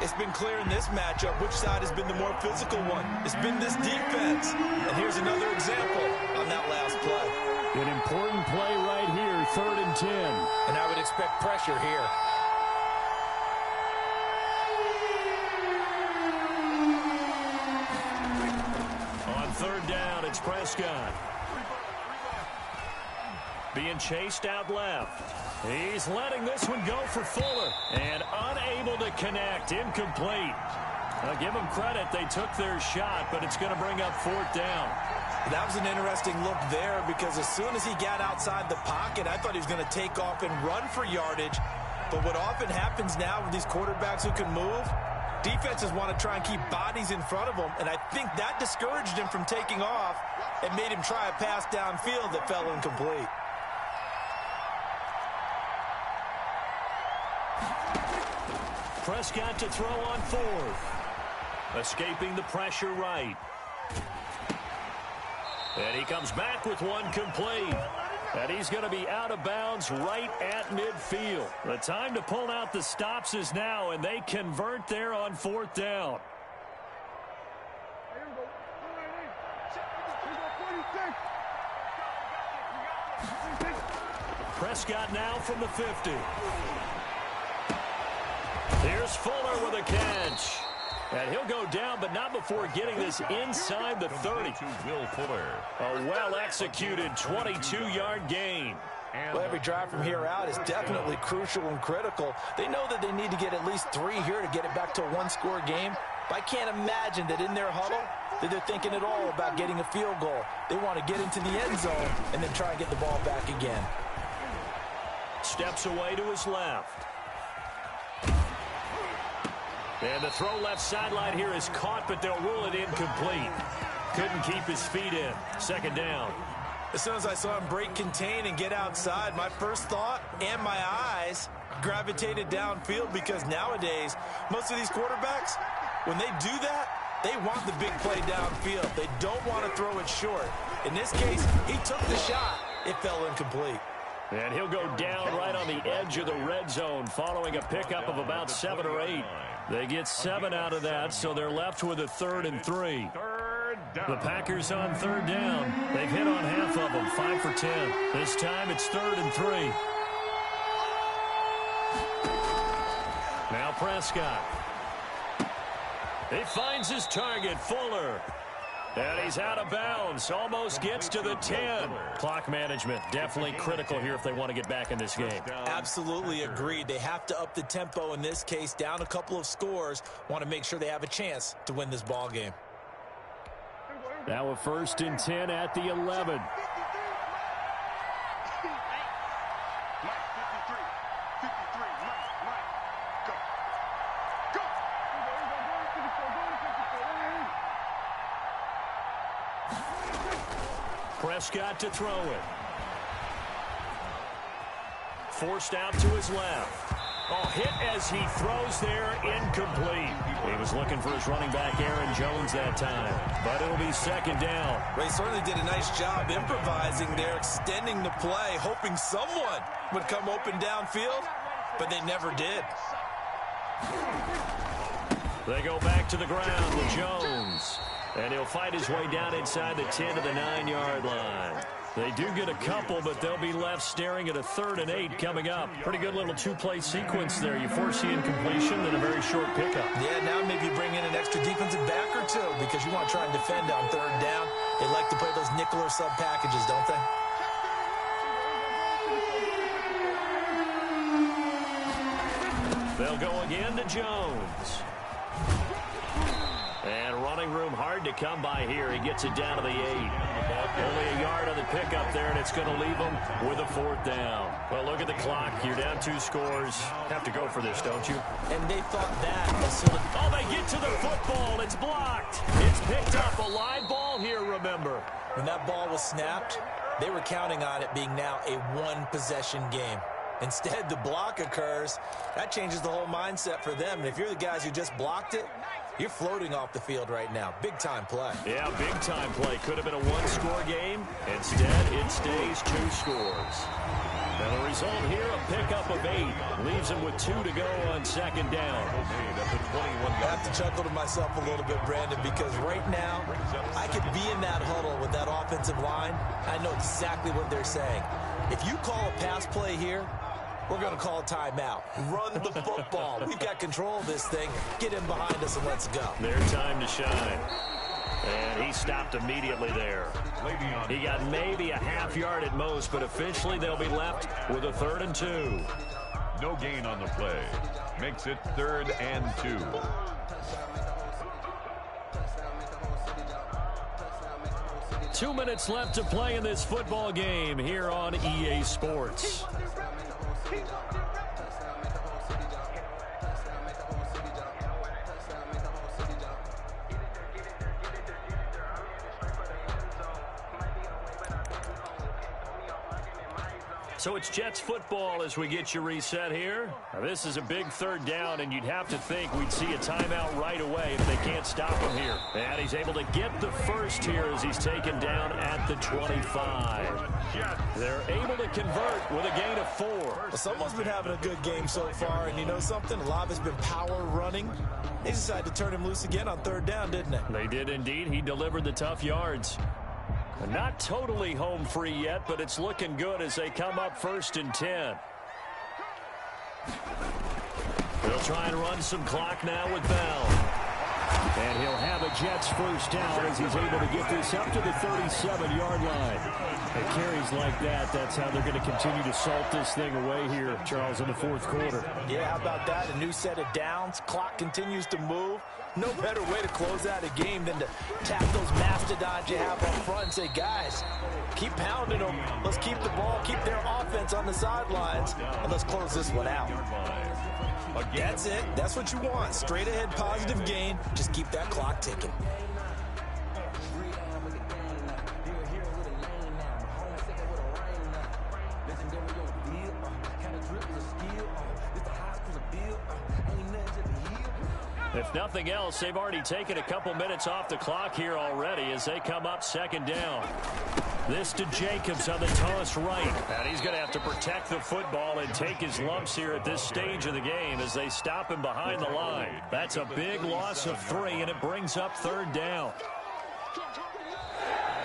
Speaker 2: It's been clear in this matchup which side has been the more physical one. It's been this defense. And here's another example on that last play.
Speaker 1: An important play right here, 3rd and 10.
Speaker 5: And I would expect pressure here.
Speaker 1: third down. It's Prescott. Being chased out left. He's letting this one go for Fuller. And unable to connect. Incomplete. I'll give them credit. They took their shot, but it's going to bring up fourth down.
Speaker 5: That was an interesting look there because as soon as he got outside the pocket, I thought he was going to take off and run for yardage. But what often happens now with these quarterbacks who can move, defenses want to try and keep bodies in front of them, and I think that discouraged him from taking off and made him try a pass downfield that fell incomplete.
Speaker 1: Prescott to throw on fourth. Escaping the pressure right. And he comes back with one complete. And he's going to be out of bounds right at midfield. The time to pull out the stops is now, and they convert there on fourth down. Prescott now from the 50. Here's Fuller with a catch. And he'll go down, but not before getting this inside the 30.
Speaker 3: Will Fuller.
Speaker 1: A well-executed 22-yard gain.
Speaker 5: Well, every drive from here out is definitely crucial and critical. They know that they need to get at least 3 here to get it back to a one-score game. But I can't imagine that in their huddle that they're thinking at all about getting a field goal. They want to get into the end zone and then try and get the ball back again.
Speaker 1: Steps away to his left. And the throw left sideline here is caught, but they'll rule it incomplete. Couldn't keep his feet in. Second down.
Speaker 5: As soon as I saw him break contain and get outside, my first thought and my eyes gravitated downfield because nowadays, most of these quarterbacks, when they do that, they want the big play downfield. They don't want to throw it short. In this case, he took the shot. It fell incomplete.
Speaker 1: And he'll go down right on the edge of the red zone following a pickup of about 7 or 8. They get 7 out of that, so they're left with a 3rd and 3. The Packers on third down. They've hit on half of them, 5 for 10. This time it's 3rd and 3. Now Prescott. He finds his target, Fuller. And he's out of bounds. Almost gets to the 10. Clock management definitely critical here if they want to get back in this game.
Speaker 5: Absolutely agreed. They have to up the tempo in this case, down a couple of scores. Want to make sure they have a chance to win this ball game.
Speaker 1: Now a 1st and 10 at the 11. Prescott to throw it. Forced out to his left. Oh, hit as he throws there, incomplete. He was looking for his running back, Aaron Jones, that time. But it'll be 2nd down.
Speaker 5: Ray certainly did a nice job improvising there, extending the play, hoping someone would come open downfield, but they never did.
Speaker 1: They go back to the ground with Jones. And he'll fight his way down inside the 10 to the 9-yard line. They do get a couple, but they'll be left staring at a 3rd and 8 coming up. Pretty good little 2-play sequence there. You foresee incompletion and a very short pickup.
Speaker 5: Yeah, now maybe bring in an extra defensive back or two because you want to try and defend on 3rd down. They like to play those nickel or sub packages, don't they?
Speaker 1: They'll go again to Jones. And running room hard to come by here. He gets it down to the 8. Only a yard on the pickup there, and it's going to leave him with a 4th down. Well, look at the clock. You're down 2 scores. Have to go for this, don't you?
Speaker 5: And they thought that as soon as...
Speaker 1: Oh, they get to the football. It's blocked. It's picked up. A live ball here, remember.
Speaker 5: When that ball was snapped, they were counting on it being now a one-possession game. Instead, the block occurs. That changes the whole mindset for them. And if you're the guys who just blocked it, you're floating off the field right now. Big-time play.
Speaker 1: Yeah, big-time play. Could have been a 1-score game. Instead, it stays 2 scores. And the result here, a pickup of 8. Leaves him with 2 to go on 2nd down.
Speaker 5: I have to chuckle to myself a little bit, Brandon, because right now, I could be in that huddle with that offensive line. I know exactly what they're saying. If you call a pass play here, we're going to call a timeout. Run the football. We've got control of this thing. Get him behind us and let's go.
Speaker 1: Their time to shine. And And he stopped immediately there. He got maybe a half yard at most, but officially they'll be left with a 3rd and 2.
Speaker 3: No gain on the play. Makes it 3rd and 2.
Speaker 1: Two minutes left to play in this football game here on EA Sports. So it's Jets football as we get you reset here. Now this is a big 3rd down, and you'd have to think we'd see a timeout right away if they can't stop him here. And he's able to get the first here as he's taken down at the 25. They're able to convert with a gain of 4.
Speaker 5: Well, someone's been having a good game so far, and you know something? A lot has been power running. They decided to turn him loose again on 3rd down, didn't they?
Speaker 1: They did indeed. He delivered the tough yards. Not totally home free yet, but it's looking good as they come up 1st and 10. They'll try and run some clock now with Bell. And he'll have a Jets first down as he's able to get this up to the 37-yard line. At carries like that, that's how they're going to continue to salt this thing away here, Charles, in the 4th quarter.
Speaker 5: Yeah, how about that? A new set of downs. Clock continues to move. No better way to close out a game than to tap those mastodons you have up front and say, guys, keep pounding them. Let's keep the ball, keep their offense on the sidelines, and let's close this one out. That's it. That's what you want. Straight ahead positive gain. Just keep that clock ticking.
Speaker 1: If nothing else, they've already taken a couple minutes off the clock here already as they come up 2nd down. This to Jacobs on the toss right. And he's going to have to protect the football and take his lumps here at this stage of the game as they stop him behind the line. That's a big loss of 3, and it brings up 3rd down.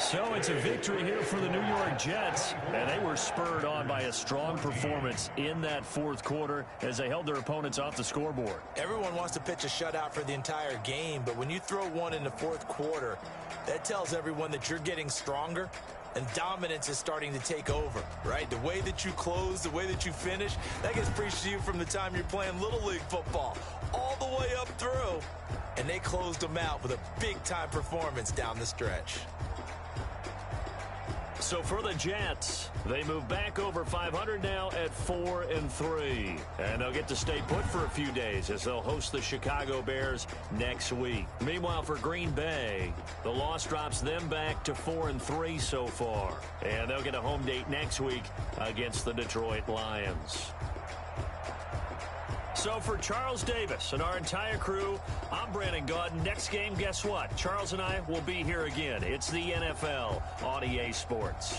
Speaker 1: So it's a victory here for the New York Jets, and they were spurred on by a strong performance in that 4th quarter as they held their opponents off the scoreboard.
Speaker 5: Everyone wants to pitch a shutout for the entire game, but when you throw one in the 4th quarter, that tells everyone that you're getting stronger and dominance is starting to take over, right? The way that you close, the way that you finish, that gets preached to you from the time you're playing Little League football all the way up through, and they closed them out with a big-time performance down the stretch.
Speaker 1: So for the Jets, they move back over 500 now at 4 and 3. And they'll get to stay put for a few days as they'll host the Chicago Bears next week. Meanwhile, for Green Bay, the loss drops them back to 4 and 3 so far. And they'll get a home date next week against the Detroit Lions. So for Charles Davis and our entire crew, I'm Brandon Gaudin. Next game, guess what? Charles and I will be here again. It's the NFL on EA Sports.